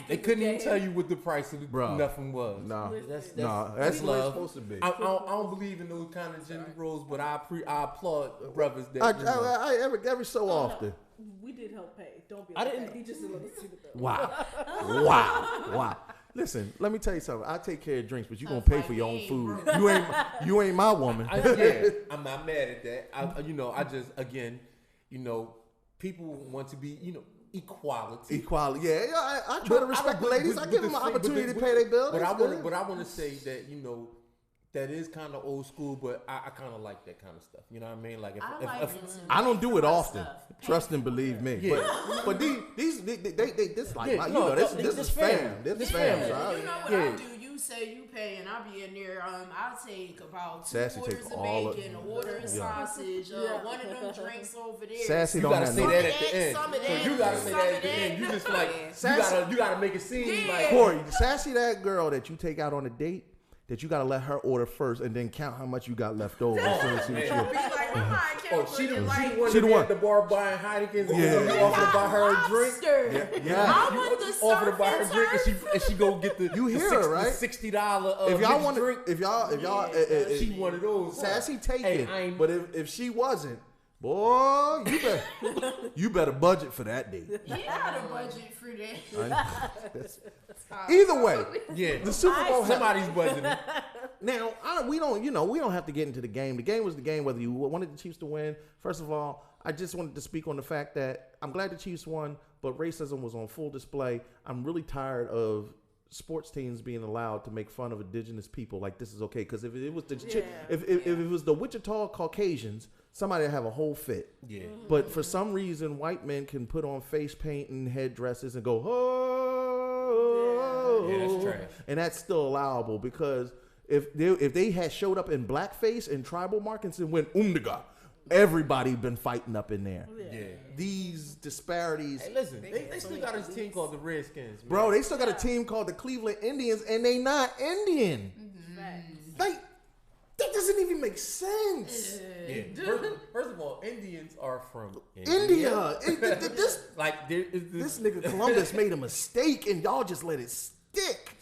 they couldn't even tell you what the price of nothing was. No, that's love. What it's supposed to be. I don't believe in those kind of gender roles, but I applaud brothers that. Every so often. We did help pay. Don't be like that. He just didn't let us see the bill. Wow. Listen, let me tell you something. I take care of drinks, but you gonna pay for your own food. You ain't my woman. I'm not mad at that. People want to be, equality. Equality. Yeah. I try to respect the ladies. I give them an opportunity to pay their bill. But I want to say that that is kind of old school, but I kind of like that kind of stuff. You know what I mean? Like if I don't do it often. Trust and believe me. Yeah. But these this like this is fam. This is fam. You know what I do? You say you pay, and I'll be in there. I'll take about 2 quarters of bacon, a water and sausage, one of them drinks over there. Sassy don't have say that at the end. You gotta say that at the end. You just like you gotta make it seem like Corey. Sassy that girl that you take out on a date. That you gotta let her order first and then count how much you got left over. She the one at the bar buying Heinekens and you offer to buy her a drink. Yeah. I want the offer to buy her a drink and she go get the her, right? $60 if y'all want drink. If y'all she one of those. Sassy take it. But if she wasn't, boy, you better budget for that date. You gotta budget for that. Either way, the Super Bowl somebody's budgeting. Now we don't have to get into the game. The game was the game. Whether you wanted the Chiefs to win, first of all, I just wanted to speak on the fact that I'm glad the Chiefs won, but racism was on full display. I'm really tired of sports teams being allowed to make fun of indigenous people like this is okay. Because if it was if it was the Wichita Caucasians, somebody would have a whole fit. Yeah. But for some reason, white men can put on face paint and headdresses and go, oh. Yeah, that's trash. And that's still allowable because if they had showed up in blackface and tribal markings and went umdiga, everybody been fighting up in there. Yeah. These disparities. Hey, listen, they still got a team called the Redskins. Man. Bro, they still got a team called the Cleveland Indians, and they not Indian. Like, that doesn't even make sense. Yeah. First of all, Indians are from India. This nigga Columbus made a mistake, and y'all just let it stick.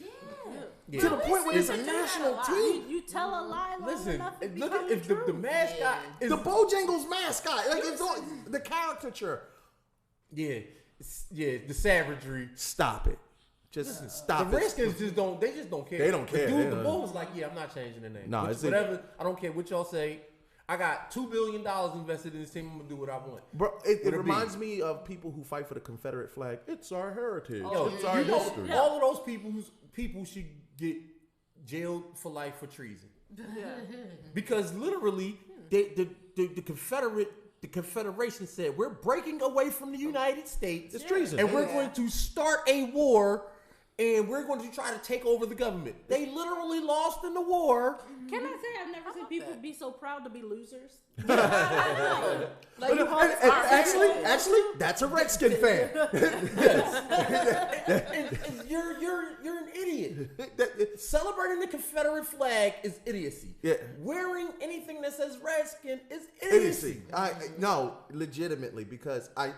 Yeah. To the point where it's a national team. You tell a lie long enough, look at if the mascot is the Bojangles mascot, like it's the caricature. Yeah, the savagery. Stop it. Just stop it. The Redskins just don't care. They don't care. The Bulls like, I'm not changing the name. No, whatever. I don't care what y'all say. I got $2 billion invested in this team. I'm gonna do what I want. Bro, it reminds me of people who fight for the Confederate flag. It's our heritage. It's our history. All of those people should get jailed for life for treason. Because literally, the Confederation said we're breaking away from the United States. It's treason, and we're going to start a war. And we're going to try to take over the government. They literally lost in the war. Can I say I've never seen people be so proud to be losers? Actually, that's a Redskin fan. and you're an idiot. Celebrating the Confederate flag is idiocy. Yeah. Wearing anything that says Redskin is idiocy. No, legitimately, because I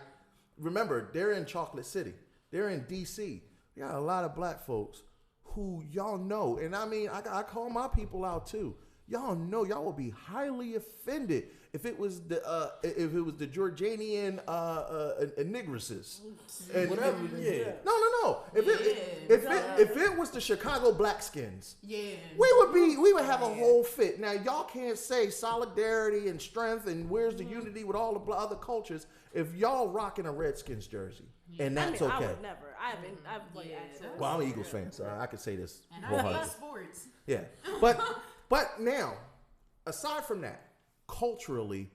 remember they're in Chocolate City. They're in D.C. You got a lot of black folks who y'all know, and I mean, I call my people out too. Y'all know y'all will be highly offended if it was the Jordanian negresses and whatever. No. If it was the Chicago Blackskins, we would have a whole fit. Now y'all can't say solidarity and strength and where's the unity with all the other cultures if y'all rocking a Redskins jersey. And that's okay. I would never. I've played accent. Well, I'm an Eagles fan, so I can say this. And I hate sports. Yeah, but now, aside from that, culturally,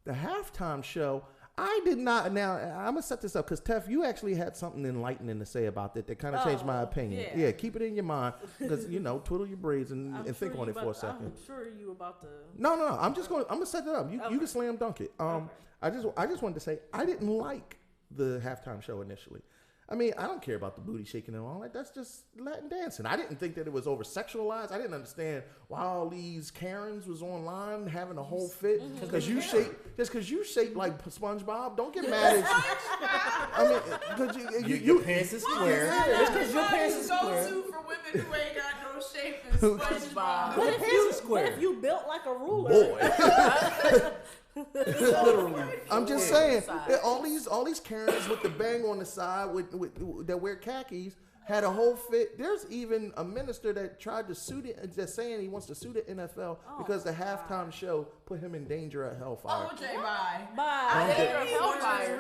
the halftime show, I did not. Now I'm gonna set this up because Tef, you actually had something enlightening to say about that kind of changed my opinion. Yeah, keep it in your mind because twiddle your braids and think on it for a second. I'm sure you about to. No. I'm gonna set it up. You can slam dunk it. I just wanted to say I didn't like the halftime show initially. I mean, I don't care about the booty shaking and all that. That's just Latin dancing. I didn't think that it was over sexualized. I didn't understand why all these Karens was online having a whole fit because you shake like SpongeBob. Don't get mad at I mean, because your pants is square. Just because your pants is square. Go-to for women who ain't got no shape is SpongeBob. But if you built like a ruler, boy. Literally, I'm just saying that all these Karens with the bang on the side with that wear khakis had a whole fit. There's even a minister that tried to sue it, that's saying he wants to sue the NFL because the halftime show put him in danger of hellfire. Okay, bye.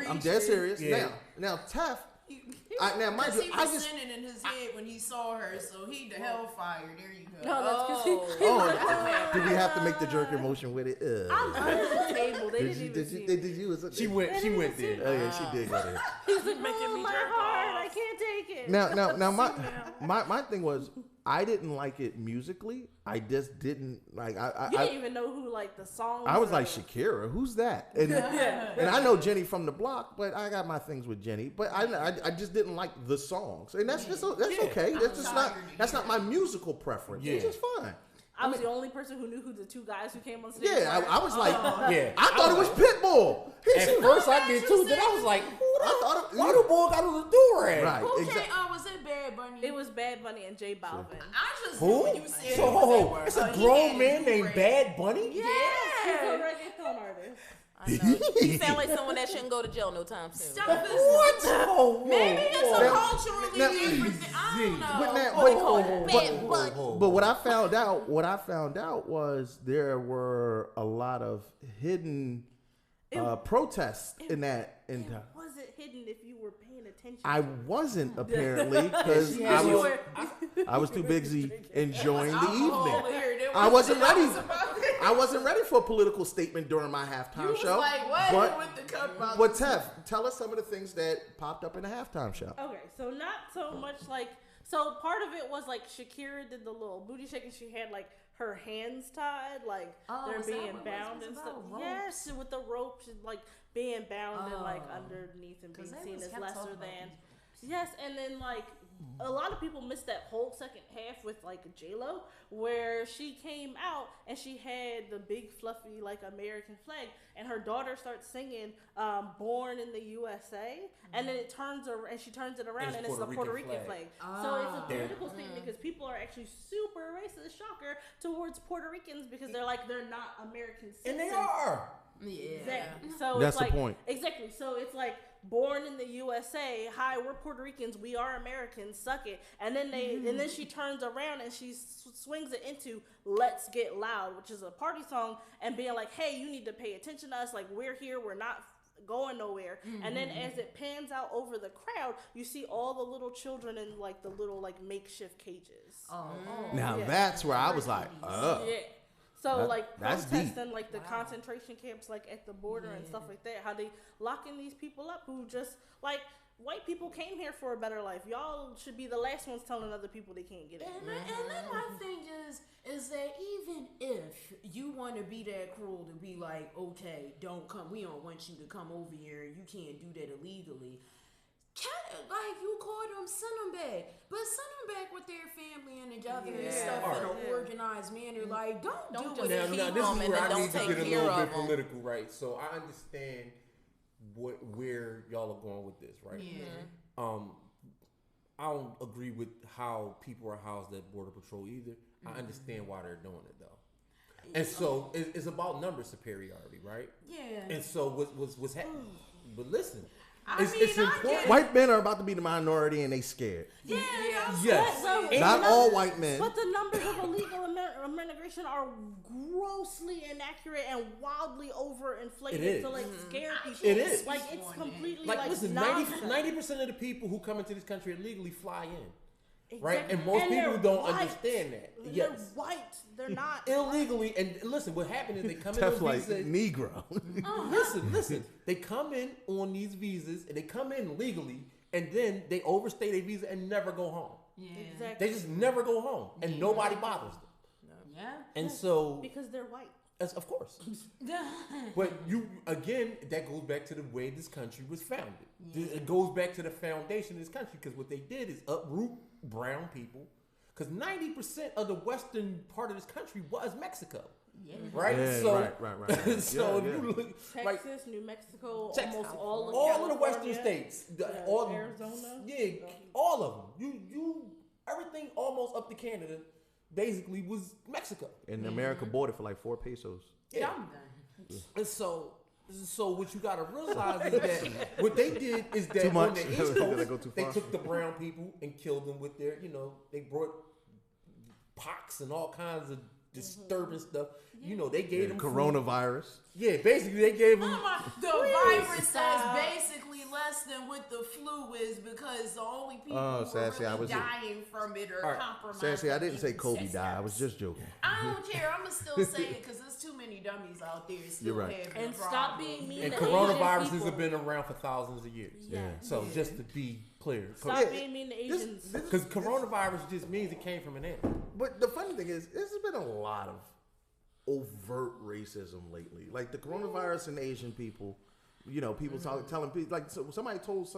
I'm dead serious. Yeah. Now Tef. Mind you, he was sinning in his head when he saw her, so he the hellfire. There you go. No, that's because do we have to make the jerking motion with it? I'm under the table. They didn't even see me. She went there. Oh yeah, she did go there. He's like making me jerk off. I can't take it. Now my thing was I didn't like it musically. I just didn't like. You didn't even know who like the song. I was like Shakira. Who's that? And I know Jenny from the block, but I got my things with Jenny. But I just didn't like the songs, and that's okay. That's not my musical preference. It's just fine. I was the only person who knew who the two guys who came on stage. Yeah, I was like, I thought it was Pitbull. At first, I did too. Then I was like, why do boy got on the door at? Right. Was it Bad Bunny? It was Bad Bunny and J Balvin. I just who? when you said So it's a grown man named Bad Bunny. Yeah, he's a reggaeton artist. I know. You sound like someone that shouldn't go to jail no time soon. What? Maybe it's a culturally different thing. I don't know. But what I found out was there were a lot of hidden protests in that. It wasn't hidden if you were paying attention. I wasn't apparently because I was too busy enjoying the evening. I wasn't ready. I wasn't ready for a political statement during my halftime show. But Tef, tell us some of the things that popped up in the halftime show. Okay, so not so much like. So part of it was like Shakira did the little booty shaking. She had like her hands tied, like they're being bound and stuff. Yes, with the rope, she's like being bound and like underneath and being seen as lesser than. Yes, and then like a lot of people missed that whole second half with like J-Lo, where she came out and she had the big fluffy like American flag, and her daughter starts singing "Born in the USA," and then it turns her and she turns it around and it's the Puerto Rican flag. So it's a political statement because people are actually super racist, shocker, towards Puerto Ricans because they're not American citizens. And they are. Yeah. Exactly. So that's it's like, the point. Exactly. So it's like born in the USA. Hi, we're Puerto Ricans. We are Americans. Suck it. And then and then she turns around and she swings it into "Let's Get Loud," which is a party song, and being like, "Hey, you need to pay attention to us. Like we're here. We're not going nowhere." And then as it pans out over the crowd, you see all the little children in like the little like makeshift cages. Now that's where I was like, Yeah. So like that's protesting like the concentration camps like at the border and stuff like that. How they locking these people up who just like white people came here for a better life. Y'all should be the last ones telling other people they can't get in. And then my thing is that even if you want to be that cruel to be like, okay, don't come, we don't want you to come over here and you can't do that illegally. Like you call them, send them back, but send them back with their family and together and stuff in an organized manner. Like don't do it. Now this is where I need to get a little bit political, right? So I understand where y'all are going with this, right? Yeah. I don't agree with how people are housed at Border Patrol either. I understand why they're doing it though. And so it's about number superiority, right? Yeah. And so what's happening? But listen. It's important. White men are about to be the minority and they scared. Yeah. Yes. Not all white men. But the numbers of illegal immigration are grossly inaccurate and wildly overinflated to like scare people. It is. Like it's completely listen, nonsense. 90% of the people who come into this country illegally fly in. right? And most And people they're don't white. understand that. They're white. They're not illegally. And listen, what happened is they come in Tough on like visas. Negro. Listen. They come in on these visas and they come in legally, and then they overstay their visa and never go home. Yeah. exactly. They just never go home, and nobody bothers them. Yeah. And so, because they're white. of course. But that goes back to the way this country was founded. It goes back to the foundation of this country, because what they did is uproot brown people, because 90% of the western part of this country was Mexico. Yeah. Right? Yeah, so, right. so Yeah, if you look, Texas, like, New Mexico, Texas, almost all of the western states, all Arizona, all of them. You everything almost up to Canada basically was Mexico. And America bought it for like 4 pesos. Yeah. And so what you gotta realize is that what they did is that Too much. on the East Did I Coast, go too they far? took the brown people and killed them with their, they brought pox and all kinds of disturbing stuff. They gave them coronavirus. Food. Yeah, basically they gave them. The virus that's basically less than what the flu is, because the only people who are Sassy, I really was dying from it are compromised. Sassy, I didn't say Kobe died. I was just joking. I don't care. I'm gonna still say it because there's too many dummies out there still You're right. having And a stop problem. being mean And to coronaviruses Asian people. have been around for thousands of years. Yeah. So just to be clear, Stop being mean to Asians. because coronavirus just means it came from an animal. But the funny thing is, there's been a lot of overt racism lately. Like the coronavirus and Asian people, people telling people, like somebody told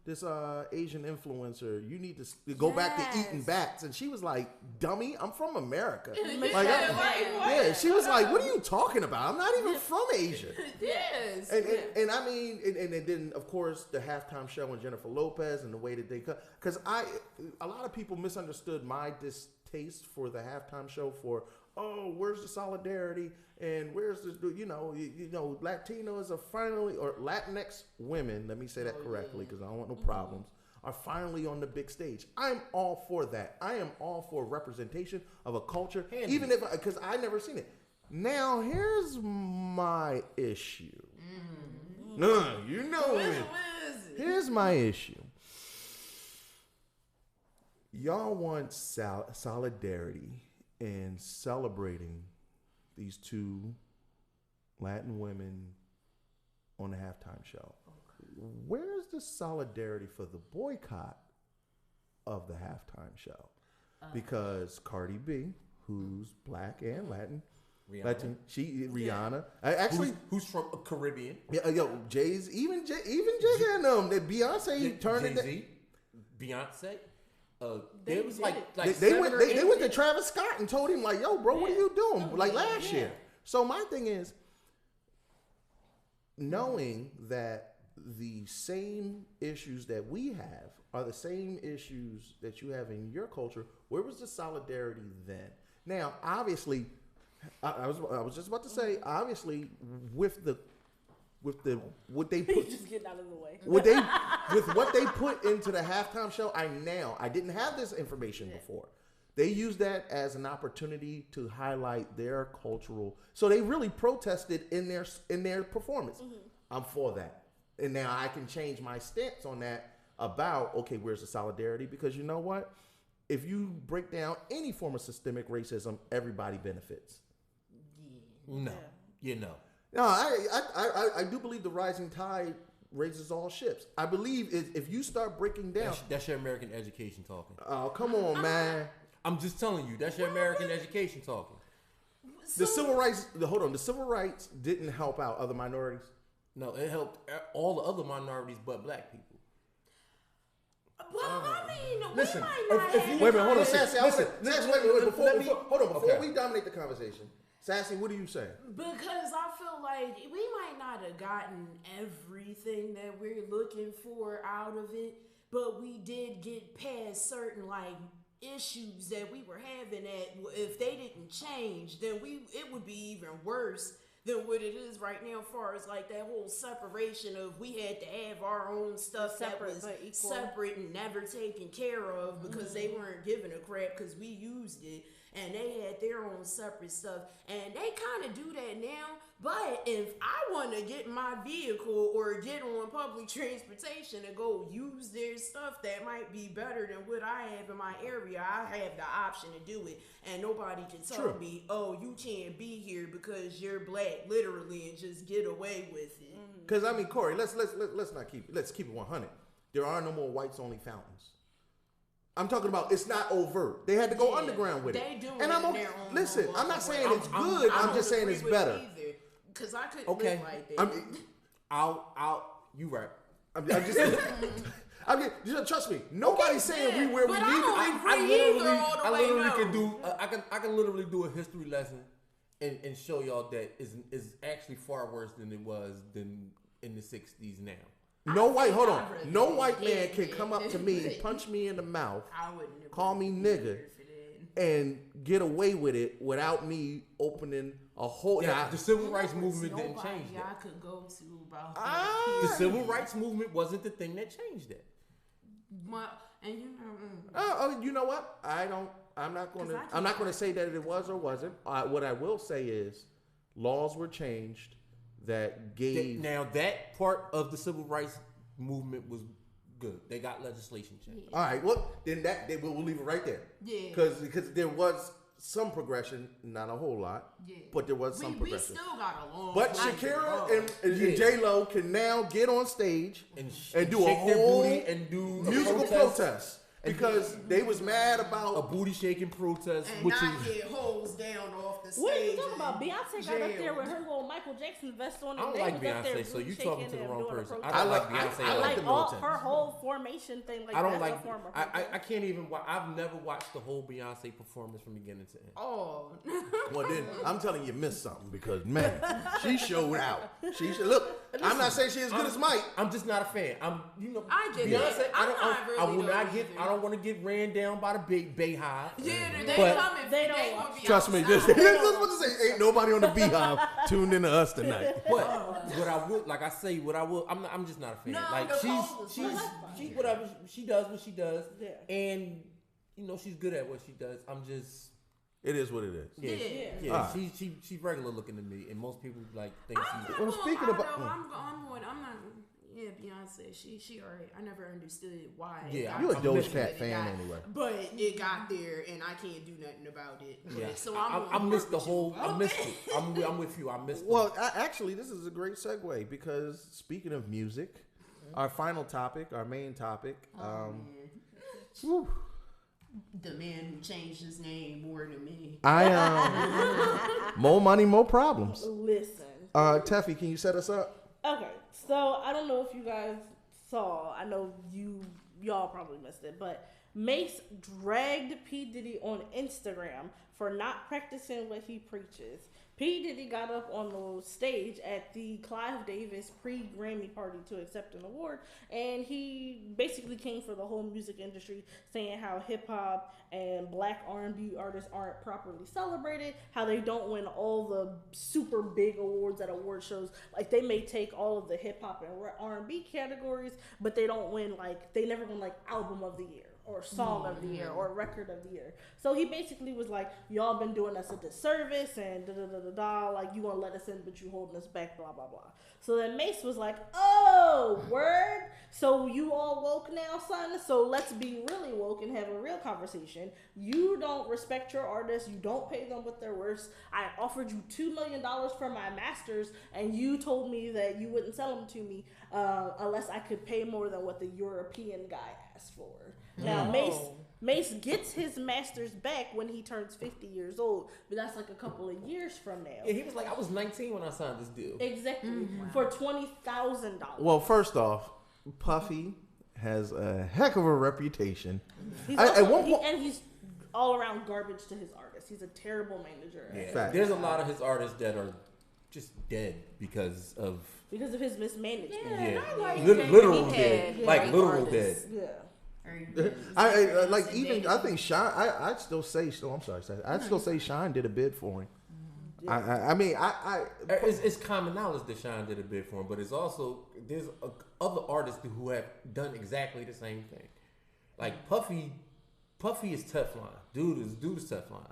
this Asian influencer, you need to go back to eating bats, and she was like, "Dummy, I'm from America." Yeah, she was like, "What are you talking about? I'm not even from Asia." Yes. And I mean, and then of course the halftime show and Jennifer Lopez and the way that they cut, because a lot of people misunderstood my distaste for the halftime show for, oh, where's the solidarity and where's the Latinos are finally, or Latinx women, let me say that correctly because I don't want no problems, are finally on the big stage. I'm all for that. I am all for representation of a culture, even if because I never seen it. Now here's my issue. You know it. Here's my issue. Y'all want solidarity and celebrating these 2 Latin women on the halftime show. Okay. Where's the solidarity for the boycott of the halftime show? Because Cardi B, who's black and Latin, Rihanna, actually, who's from Caribbean? Yeah, Jay's even Jay and them. That Beyonce turned it. Beyonce. It was like they went to Travis Scott and told him like, "Yo, bro, what are you doing?" Last year. So my thing is, knowing that the same issues that we have are the same issues that you have in your culture, where was the solidarity then? Now, obviously, I was just about to say, obviously, with what they put, just getting out of the way. with what they put into the halftime show, I didn't have this information before. They used that as an opportunity to highlight their cultural. So they really protested in their performance. Mm-hmm. I'm for that, and now I can change my stance on that about, okay, where's the solidarity? Because you know what? If you break down any form of systemic racism, everybody benefits. No. No, I do believe the rising tide raises all ships. I believe if you start breaking down, that's your American education talking. Oh, come on, man! I'm just telling you, that's your American education talking. The civil rights didn't help out other minorities. No, it helped all the other minorities but black people. Well, I mean, listen. Wait a minute, hold on, Sassy. Before we dominate the conversation, Sassy, what are you saying? Because I feel like we might not have gotten everything that we're looking for out of it, but we did get past certain issues that we were having that if they didn't change, then it would be even worse than what it is right now, as far as that whole separation of we had to have our own stuff that was separate and never taken care of because they weren't giving a crap because we used it, and they had their own separate stuff, and they kind of do that now, But if I want to get in my vehicle or get on public transportation and go use their stuff that might be better than what I have in my area, I have the option to do it. And nobody can tell me, oh, you can't be here because you're black, literally, and just get away with it. Because I mean, Corey, let's keep it 100. There are no more whites only fountains. I'm talking about it's not overt. They had to go underground with it. They do and it I'm in okay. their own Listen, I'm not saying it's good. I'm just saying it's agree with better. either, Cause I couldn't live like that. I mean, you right. I'm just trust me. Nobody's saying we where we need to. I literally can do. I can literally do a history lesson and show y'all that is actually far worse than it was than in the 60s now. No white man can come up to me, punch me in the mouth, call me nigger, and get away with it without me opening a whole. Yeah, the civil rights movement didn't change that. I could go to about the civil rights movement wasn't the thing that changed that. You know what? I'm not going to say that it was or wasn't. What I will say is, laws were changed that gave. Now that part of the civil rights movement was good. They got legislation changed. All right. Well, then we'll leave it right there. Yeah. Because there was some progression, not a whole lot, but there was some progression. We still got a long. But Shakira and J-Lo can now get on stage and do a shake their whole booty and do musical protest. Because they was mad about a booty shaking protest, and not get holes down off the stage. What are you talking about? Beyonce got up there with her little Michael Jackson vest on. I don't like Beyonce, so you talking to the wrong person. I like Beyonce. I like her whole formation thing. Like I don't like. I can't even. I've never watched the whole Beyonce performance from beginning to end. Oh, well then I'm telling you, missed something because man, she showed out. She should look. Listen, I'm not saying she's as good as Mike. I'm just not a fan. I get Beyonce. That. I will not get. I don't want to get ran down by the big Beehive. Yeah, they coming. They don't. Trust me. This is what to say. Ain't nobody on the Beehive tuned into us tonight. But what I would, like I say, what I will. I'm just not a fan. No, like she's whatever she does what she does, and she's good at what she does. I'm just. It is what it is. Yeah. She's regular looking to me, and most people think she's. Well, speaking about, I'm not. Yeah, Beyonce, she alright. I never understood why. Yeah, you're a Doja Cat fan anyway. But it got there, and I can't do nothing about it. Yeah. So I missed the whole. I missed it. I'm with you. I missed it. Well, actually, this is a great segue because speaking of music, our final topic, our main topic. The man who changed his name more than me. More money, more problems. Listen. Teffy, can you set us up? Okay, so I don't know if you guys saw. I know y'all probably missed it, but Mace dragged P. Diddy on Instagram for not practicing what he preaches. P. Diddy got up on the stage at the Clive Davis pre-Grammy party to accept an award, and he basically came for the whole music industry, saying how hip-hop and black R&B artists aren't properly celebrated, how they don't win all the super big awards at award shows. Like, they may take all of the hip-hop and R&B categories, but they don't win, they never win, album of the year, or song of the year, or record of the year. So he basically was like, y'all been doing us a disservice, and you want to let us in, but you holding us back, blah, blah, blah. So then Mace was like, oh, word? So you all woke now, son? So let's be really woke and have a real conversation. You don't respect your artists. You don't pay them what they're worth. I offered you $2 million for my masters, and you told me that you wouldn't sell them to me unless I could pay more than what the European guy asked for. Now, Mace gets his masters back when he turns 50 years old, but that's a couple of years from now. Yeah, he was like, I was 19 when I signed this deal. Exactly. For $20,000. Well, first off, Puffy has a heck of a reputation. He's all around garbage to his artists. He's a terrible manager. Yeah. There's a lot of his artists that are just dead because of his mismanagement. Yeah, literal dead. Literal dead. Yeah. I think Shine. I'd still say. I'm sorry. I'd still say Shine did a bid for him. It's common knowledge that Shine did a bid for him, but it's also there's other artists who have done exactly the same thing. Like Puffy is Teflon. Dude is Teflon,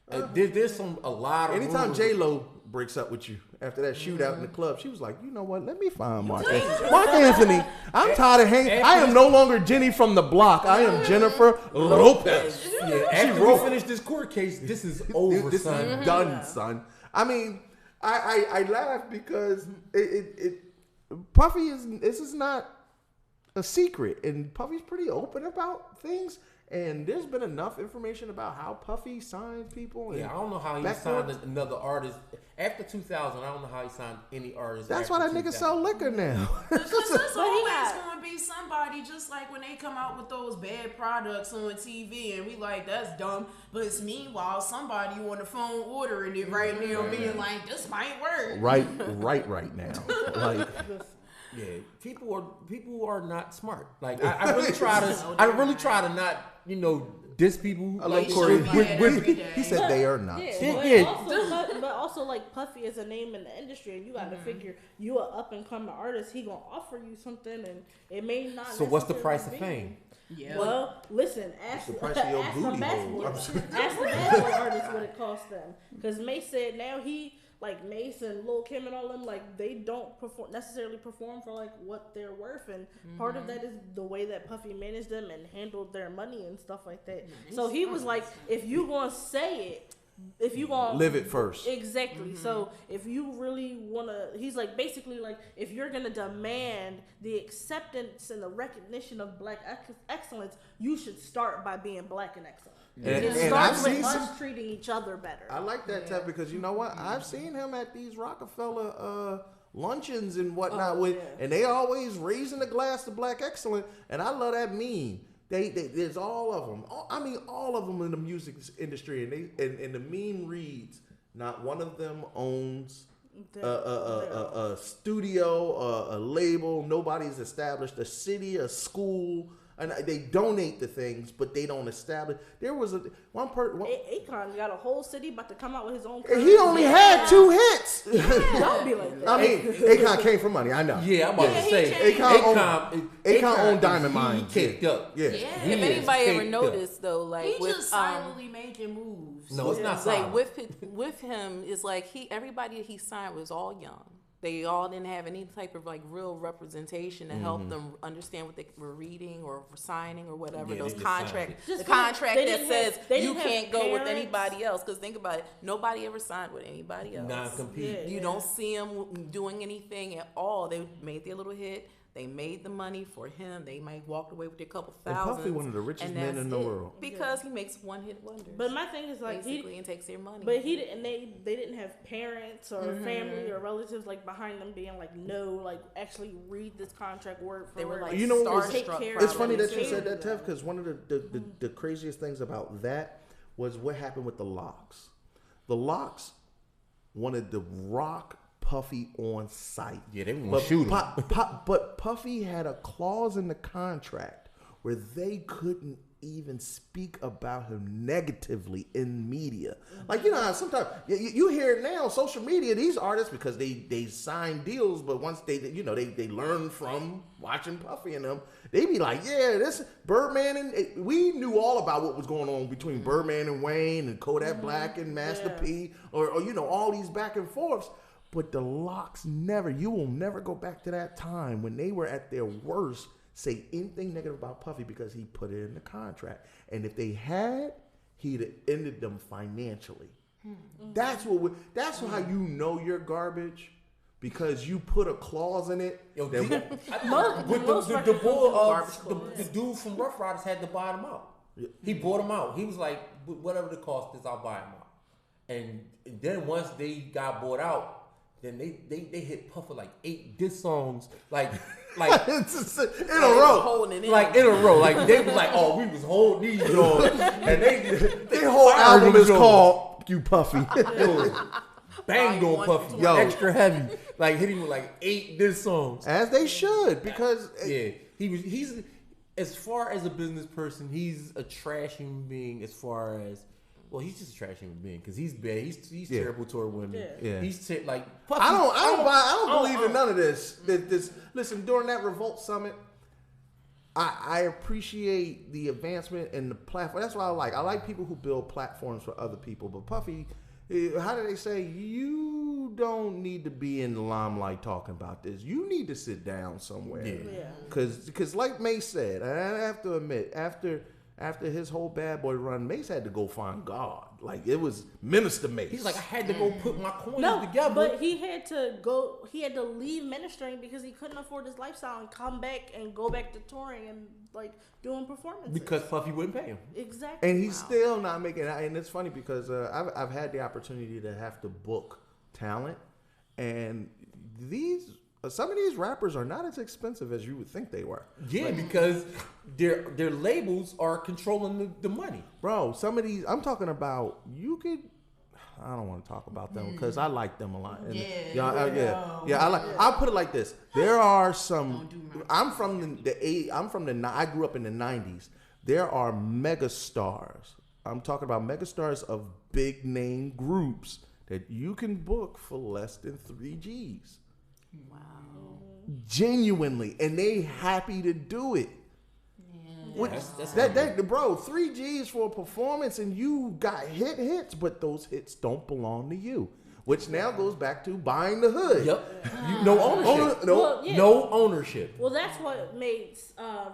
There's a lot of Anytime rules. J-Lo breaks up with you after that shootout in the club, she was like, you know what? Let me find Mark Anthony. Mark Anthony, I'm tired of hanging. I am no longer Jenny from the block. I am Jennifer Lopez. Yeah, after we finish this court case, this is over, This son. is done, son. I mean, I laugh because Puffy this is not a secret, and Puffy's pretty open about things. And there's been enough information about how Puffy signs people. Yeah, I don't know how he signed another artist after 2000. I don't know how he signed any artist. That's why that nigga sell liquor now. Because there's always going to be somebody, just like when they come out with those bad products on TV, and we like, that's dumb. But it's meanwhile somebody on the phone ordering it right now, being like, this might work. Right now. Like. Yeah, people are not smart. Like I really try to not, diss people. I like Corey. He said they are not. But also like Puffy is a name in the industry, and you got to figure you an up and coming artist. He gonna offer you something, and it may not. So what's the price of fame? Yeah. Well, listen. Ask the basketball artists what it cost them, because May said now he. Like Mace and Lil Kim and all them, like they don't necessarily perform for like what they're worth, and part of that is the way that Puffy managed them and handled their money and stuff like that. So he was like, if you gonna say it, if you gonna live it first, exactly. So if you really wanna, he's like basically like if you're gonna demand the acceptance and the recognition of Black excellence, you should start by being Black and excellent. And I've seen us treating each other better. I like that, Tev, because you know what? I've seen him at these Rockefeller luncheons and whatnot, and they always raising the glass to Black excellence, and I love that meme. There's all of them. All of them in the music industry, and the meme reads, "Not one of them owns a studio, a label. Nobody's established a city, a school." And they donate the things, but they don't establish. There was one person. Akon got a whole city about to come out with his own. He only had 2 hits. Don't be like that. I mean, Akon came from money. I know. Yeah, I'm about to say Akon owned Diamond Mine. He kicked up. Yeah. If anybody ever noticed though, like he with just silently making moves. No, it's not silent. Like with him, it's like everybody that he signed was all young. They all didn't have any type of like real representation to help them understand what they were reading or signing or whatever. Those contracts, the contract that says you can't go with anybody else. Because think about it, nobody ever signed with anybody else. Non-compete. You don't see them doing anything at all. They made their little hit. They made the money for him. They might walk away with a couple thousand. And Puffy, one of the richest men in the world, because he makes one-hit wonders. But my thing is like basically, and takes their money. But they didn't have parents or family or relatives like behind them being like, no, like actually read this contract word for word. They were like, you know, it's funny that you said that, Tev, because one of the craziest things about that was what happened with the Locks. The Locks wanted to rock Puffy on site. Yeah, they want to shoot him. But Puffy had a clause in the contract where they couldn't even speak about him negatively in media. Like, you know how sometimes you hear it now on social media, these artists, because they sign deals, but once they learn from watching Puffy and them, they be like, yeah, this Birdman, and we knew all about what was going on between Birdman and Wayne and Kodak Black and Master P, or all these back and forths. But the Locks you will never go back to that time when they were at their worst, say anything negative about Puffy because he put it in the contract. And if they had, he'd have ended them financially. That's how you know you're garbage, because you put a clause in it. Yo, the dude from Rough Riders had to buy them out. He bought them out. He was like, whatever the cost is, I'll buy them out. And then once they got bought out, then they hit Puffy like 8 diss songs, like in a row, like in a row. Like they was like, oh, we was holding these on, and their whole album is called "You Puffy." Banged on Puffy, extra heavy, like hit him with like 8 diss songs, as they should, because he's as far as a business person, he's a trash human being. As far as he's just a trash human being because he's bad. He's terrible toward women. Yeah. He's like Puffy, I don't believe in none of this. Listen, during that Revolt Summit, I appreciate the advancement and the platform. That's what I like. I like people who build platforms for other people. But Puffy, how do they say, you don't need to be in the limelight talking about this. You need to sit down somewhere. Yeah. Because like Mace said, and I have to admit, after his whole Bad Boy run, Mace had to go find God. Like, it was Minister Mace. He's like, I had to go put my coins together. But he had to leave ministering because he couldn't afford his lifestyle and come back and go back to touring and like doing performances. Because Puffy wouldn't pay him. Exactly. And he's still not making it. And it's funny because I've had the opportunity to have to book talent. And some of these rappers are not as expensive as you would think they were. Yeah, because their labels are controlling the money. Bro, some of these, I'm talking about, I don't want to talk about them because I like them a lot. And I'll put it like this. There are some, I grew up in the 90s. There are megastars. I'm talking about megastars of big name groups that you can book for less than 3 G's. Wow. Genuinely, and they happy to do it. Bro, 3 G's for a performance, and you got hits, but those hits don't belong to you. Which now goes back to buying the hood. Yep. No ownership. No ownership. Well, that's what made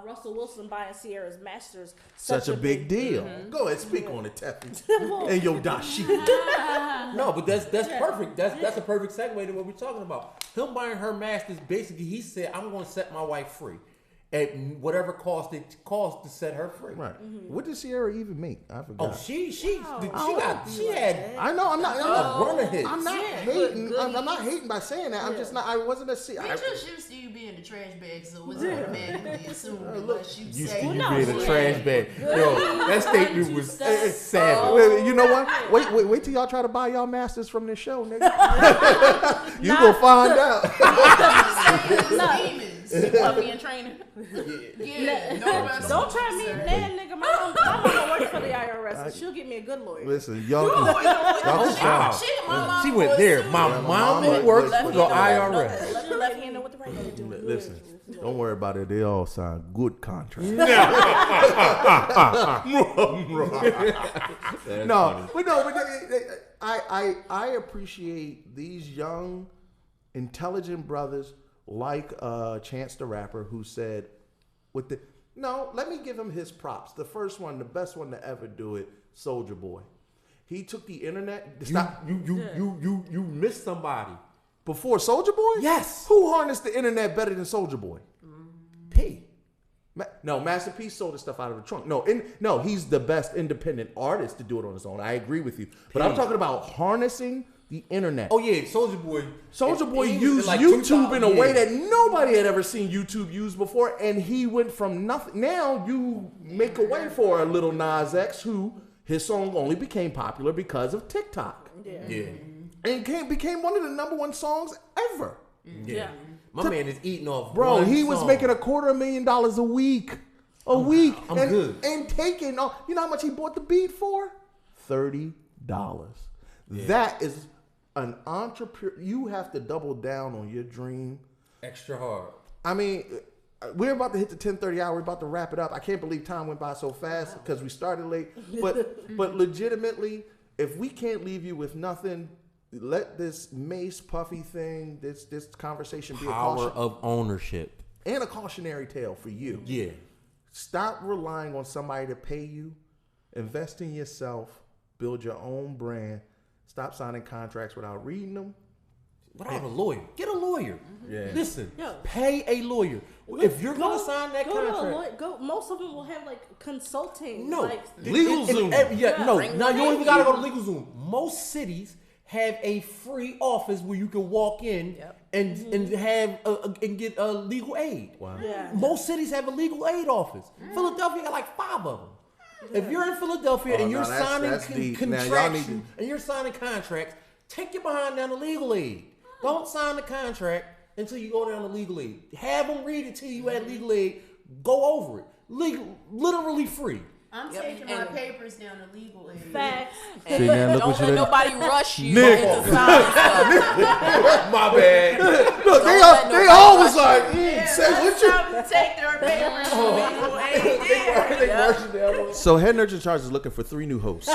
Russell Wilson buying Sierra's Masters such a big deal. Mm-hmm. Go ahead, speak on it, Teffy. And yo, Dashi. No, but that's perfect. That's a perfect segue to what we're talking about. Him buying her Masters, basically, he said, I'm going to set my wife free. At whatever cost it costs to set her free. Right. Mm-hmm. What did Sierra even make? I forgot. Oh, she had. I know. I'm not. a run of hits. I'm not hating. I'm not hating by saying that. I'm just not. I wasn't a. We just used to you being the trash bag, so it's automatically assumed unless you Used say to you being a trash bag. Yo, that statement was savage. Wait, you know what? Wait till y'all try to buy y'all masters from this show, nigga. You gonna find out. Puffy in training. Don't try me, nigga. My mama works for the IRS, and she'll get me a good lawyer. Listen, y'all she went there. My mama works for the IRS. Let the left hand know what the right hand do. Listen, don't worry about it. They all sign good contracts. I appreciate these young, intelligent brothers like Chance the Rapper, who said, let me give him his props. The first one, the best one to ever do it, Soulja Boy. He took the internet. You missed somebody. Before Soulja Boy? Yes. Who harnessed the internet better than Soulja Boy? P. No, Master P sold his stuff out of the trunk. No, he's the best independent artist to do it on his own. I agree with you. But I'm talking about harnessing the internet. Oh yeah, Soulja Boy used like YouTube in a way that nobody had ever seen YouTube used before, and he went from nothing. Now you make a way for a little Nas X, who his song only became popular because of TikTok. Yeah. And became one of the #1 songs ever. Yeah. My man is eating off. Bro, he was making $250,000 a week. I'm good. And taking off. You know how much he bought the beat for? $30. Yeah. That is an entrepreneur. You have to double down on your dream. Extra hard. I mean, we're about to hit the 10:30 hour. We're about to wrap it up. I can't believe time went by so fast because we started late. But legitimately, if we can't leave you with nothing, let this Mace Puffy thing, this conversation be power of ownership and a cautionary tale for you. Yeah. Stop relying on somebody to pay you. Invest in yourself. Build your own brand. Stop signing contracts without reading them. Without a lawyer. Get a lawyer. Yeah. Listen, pay a lawyer. If you're going to sign that contract. Most of them will have like consulting. No. Legal Zoom. Now you don't even got to go to Legal Zoom. Most cities have a free office where you can walk in and have and get legal aid. Wow. Yeah. Most cities have a legal aid office. Philadelphia got like 5 of them. If you're in Philadelphia and you're signing contracts, take your behind down to legal aid. Don't sign the contract until you go down to legal aid. Have them read it till you at legal aid. Go over it. Literally free. I'm taking my papers down to legal aid. Facts. Don't let nobody rush you. Nick. Into signing stuff. My bad. Look, they all was like, say what you. take their papers from legal aid. Yeah. So Head Nerds in Charge is looking for 3 new hosts.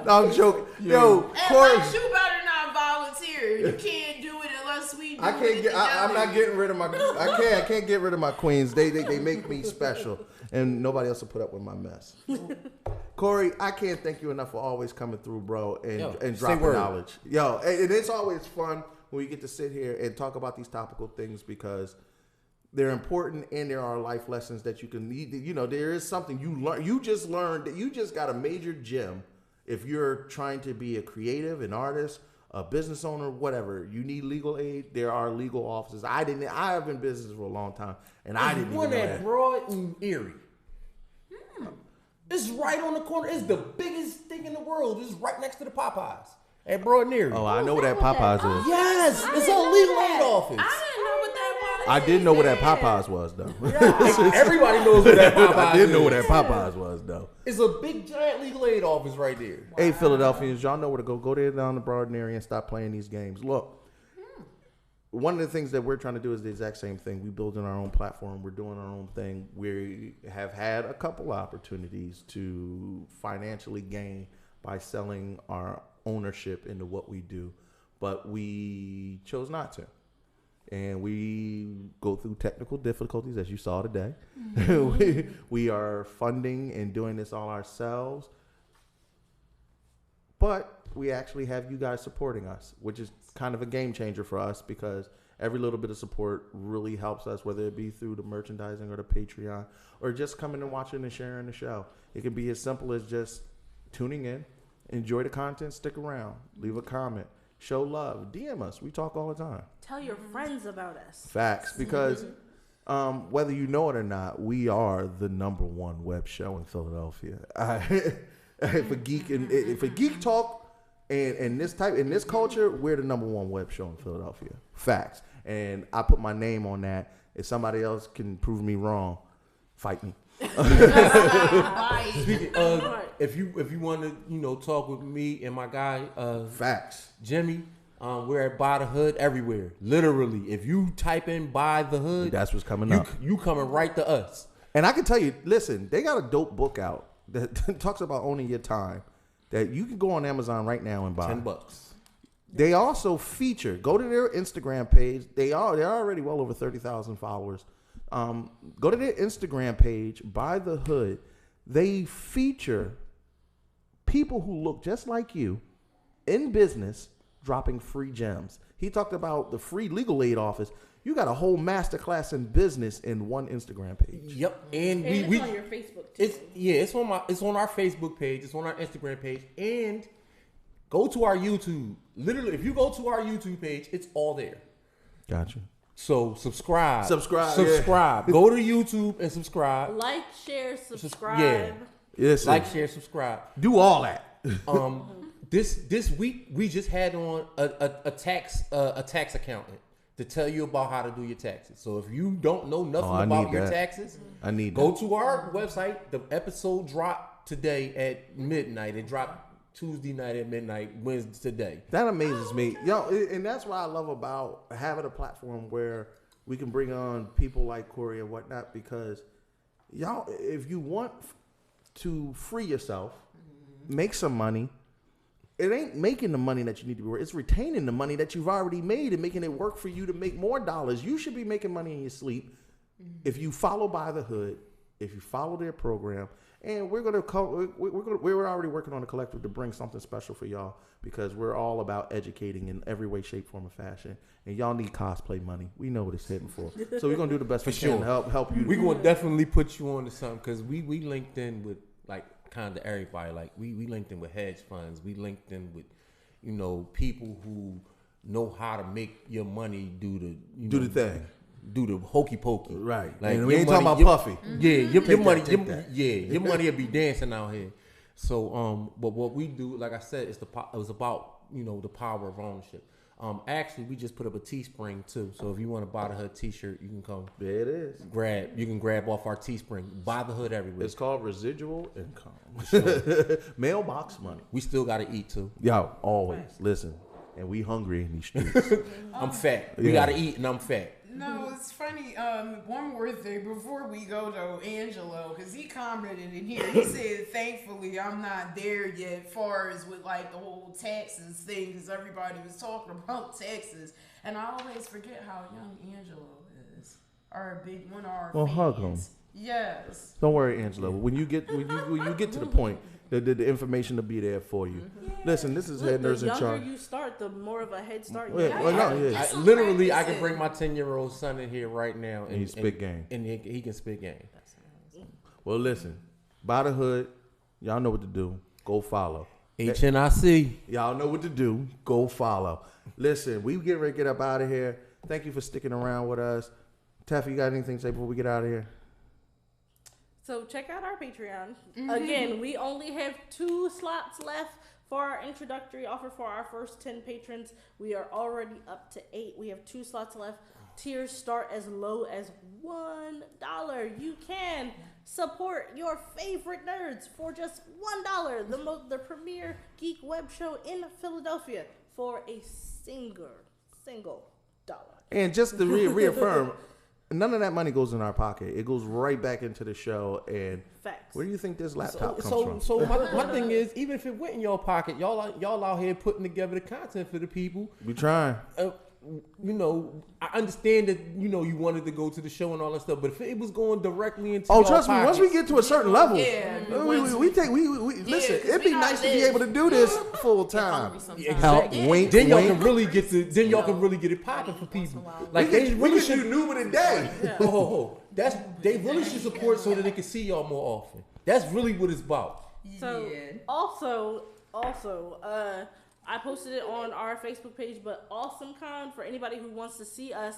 No, I'm joking. Yo, Corey. Unless you better not volunteer. You can't do it unless we do it. I'm not getting rid of my. I can't get rid of my queens. They make me special, and nobody else will put up with my mess. Corey, I can't thank you enough for always coming through, bro, and dropping knowledge. Yo, and it's always fun when we get to sit here and talk about these topical things because they're important and there are life lessons that you can need. You know, there is something you learn. You just learned that you just got a major gem. If you're trying to be a creative, an artist, a business owner, whatever, you need legal aid. There are legal offices. I have been in business for a long time, and I didn't even know that. Broad and Erie. It's right on the corner. It's the biggest thing in the world. It's right next to the Popeyes at Broad and Erie. Oh, I know where that Popeyes is. Yes, it's a legal aid office. I didn't know what that was. I didn't know what that Popeyes was, though. Everybody knows what that Popeyes is. I didn't know what that Popeyes was, though. It's a big, giant legal aid office right there. Hey, Philadelphians, y'all know where to go. Go there down the Broad area and stop playing these games. Look, one of the things that we're trying to do is the exact same thing. We building our own platform. We're doing our own thing. We have had a couple opportunities to financially gain by selling our ownership into what we do, but we chose not to. And we go through technical difficulties, as you saw today. we are funding and doing this all ourselves. But we actually have you guys supporting us, which is kind of a game changer for us because every little bit of support really helps us, whether it be through the merchandising or the Patreon or just coming and watching and sharing the show. It can be as simple as just tuning in, enjoy the content, stick around, leave a comment. Show love. DM us. We talk all the time. Tell your friends about us. Facts. Because whether you know it or not, we are the #1 web show in Philadelphia. For geek talk and this culture, we're the #1 web show in Philadelphia. Facts. And I put my name on that. If somebody else can prove me wrong, fight me. Speaking of, if you want to talk with me and my guy Facts Jimmy, we're at By the Hood everywhere. Literally, if you type in By the Hood, that's what's coming up. You coming right to us. And I can tell you, listen, they got a dope book out that talks about owning your time that you can go on Amazon right now and buy. $10. They also feature. Go to their Instagram page. They're already well over 30,000 followers. Go to their Instagram page, By the Hood. They feature people who look just like you in business dropping free gems. He talked about the free legal aid office. You got a whole masterclass in business in one Instagram page. Yep, and it's on your Facebook too. It's on our Facebook page. It's on our Instagram page, and go to our YouTube. Literally, if you go to our YouTube page, it's all there. Gotcha. So subscribe. Yeah. Go to YouTube and subscribe. Like, share, subscribe. Yeah. Yes. Like, share, subscribe. Do all that. This week we just had on a tax accountant to tell you about how to do your taxes. So if you don't know nothing about your taxes, go to our website. The episode dropped today at midnight. It dropped Tuesday night at midnight, Wednesday today. That amazes me. Yo, and that's what I love about having a platform where we can bring on people like Corey and whatnot, because y'all, if you want to free yourself, make some money, it ain't making the money that you need to be worth. It's retaining the money that you've already made and making it work for you to make more dollars. You should be making money in your sleep if you follow By the Hood, if you follow their program. And we're already working on a collective to bring something special for y'all, because we're all about educating in every way, shape, form, or fashion. And y'all need cosplay money. We know what it's heading for. So we're gonna do the best we can to help you. We're gonna definitely put you on to something, because we linked in with like kind of everybody. Like we linked in with hedge funds. We linked in with people who know how to make your money do the thing. Do the hokey pokey, right? Like, and we ain't talking about Puffy. Yeah, your money, your money will be dancing out here. So, but what we do, like I said, it was about the power of ownership. Actually, we just put up a Teespring too. So if you want to Buy the Hood T-shirt, you can come. There it is. You can grab off our Teespring. Buy the Hood everywhere. It's called residual income. Mailbox money. We still got to eat too. Yo, always listen. and we hungry in these streets. I'm fat. We gotta eat, and I'm fat. No, it's funny. One more thing before we go to Angelo, because he commented in here. He said, "Thankfully, I'm not there yet, far as with like the whole taxes thing, because everybody was talking about taxes, and I always forget how young Angelo is. Our big one of our fans. Hug him. Yes. Don't worry, Angelo. When you get to the point, the information will be there for you. Yeah. Listen, this is Head Nerds in Charge. The younger you start, the more of a head start you have. I can bring my 10-year-old son in here right now, and he spit game. And he can spit game. Well, listen, by the hood, y'all know what to do. Go follow. HNIC. Y'all know what to do. Go follow. Listen, we get ready to get up out of here. Thank you for sticking around with us. Taffy, you got anything to say before we get out of here? So check out our Patreon. Again, we only have 2 slots left for our introductory offer for our first 10 patrons. We are already up to 8. We have 2 slots left. Tiers start as low as $1. You can support your favorite nerds for just $1. The premier geek web show in Philadelphia for a single dollar. And just to reaffirm, none of that money goes in our pocket. It goes right back into the show. And facts. Where do you think this laptop comes from? So my thing is, even if it went in your pocket, y'all out here putting together the content for the people. We trying. I understand that you wanted to go to the show and all that stuff, but if it was going directly into trust me, once we get to a certain level, we listen. It'd be nice to be able to do this full time. Exactly. Then y'all can really get it popping for people. Like we really should do Noob of the Day. They really should support so that they can see y'all more often. That's really what it's about. So also, I posted it on our Facebook page, but AwesomeCon, for anybody who wants to see us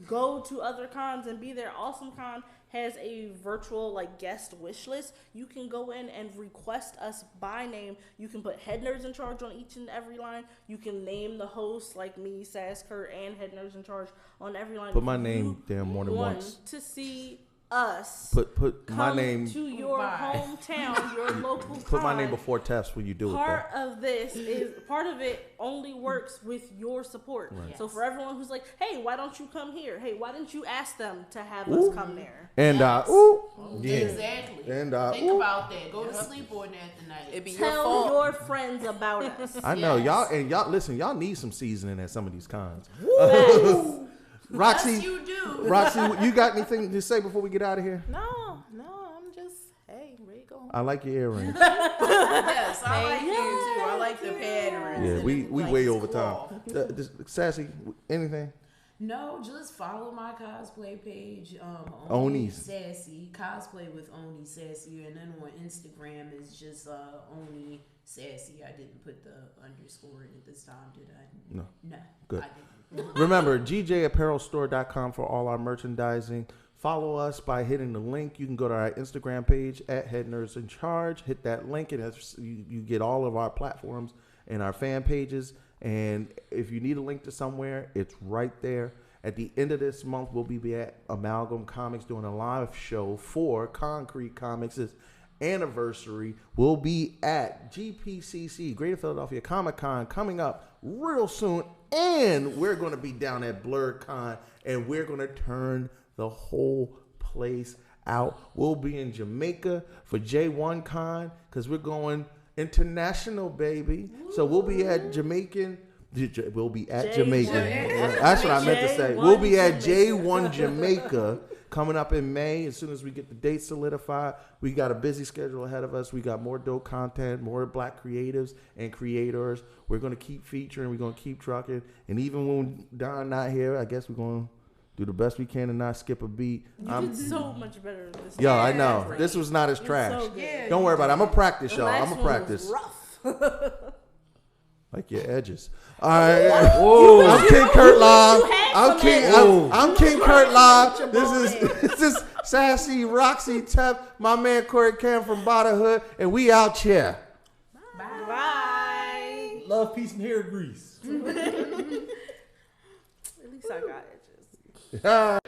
go to other cons and be there, AwesomeCon has a virtual guest wish list. You can go in and request us by name. You can put Head Nerds in Charge on each and every line. You can name the hosts like me, Sass, Kurt, and Head Nerds in Charge on every line. Put my name there more than once. To see us put my name to your hometown, your local con. Put my name before Tess when you do it. Part of it only works with your support. Right. Yes. So for everyone who's like, hey, why don't you come here? Hey, why didn't you ask them to have us come there? And exactly. And think about that. Go to sleep on that tonight. It'd be Tell your friends about us. I know y'all listen. Y'all need some seasoning at some of these cons. Roxy, yes, you do. Roxy, you got anything to say before we get out of here? No, I'm just, hey, where you going? I like your earrings. Yes, I like you too. I like the patterns. Yeah, we way over time. Sassy, anything? No, just follow my cosplay page. Oni Sassy, cosplay with Oni Sassy, and then on Instagram is just Oni Sassy. I didn't put the underscore in it this time, did I? No. Good. I didn't. Remember, GJApparelStore.com for all our merchandising. Follow us by hitting the link. You can go to our Instagram page at Head Nerds in Charge. Hit that link, and you get all of our platforms and our fan pages. And if you need a link to somewhere, it's right there. At the end of this month, we'll be at Amalgam Comics doing a live show for Concrete Comics' anniversary. We'll be at GPCC, Greater Philadelphia Comic Con, coming up real soon. And we're going to be down at BlurCon, and we're going to turn the whole place out. We'll be in Jamaica for J1 Con because we're going international, baby. So we'll be at Jamaican. We'll be at Jamaica. That's what I meant to say. We'll be at J1 Jamaica coming up in May. As soon as we get the date solidified, we got a busy schedule ahead of us. We got more dope content, more black creatives and creators. We're going to keep featuring. We're going to keep trucking. And even when Don not here, I guess we're going to do the best we can and not skip a beat. You did so much better than this. Yo, I know. This was not as trash. So don't worry about it. I'm going to practice, y'all. I'm going to practice. Rough. Like your edges. All right. I'm King Kurt Live. I'm King Kurt Live. This is Sassy, Roxy, Tep, my man Corey Cam from Bada Hood, and we out here. Bye. Love, peace, and hair grease. At least I got edges.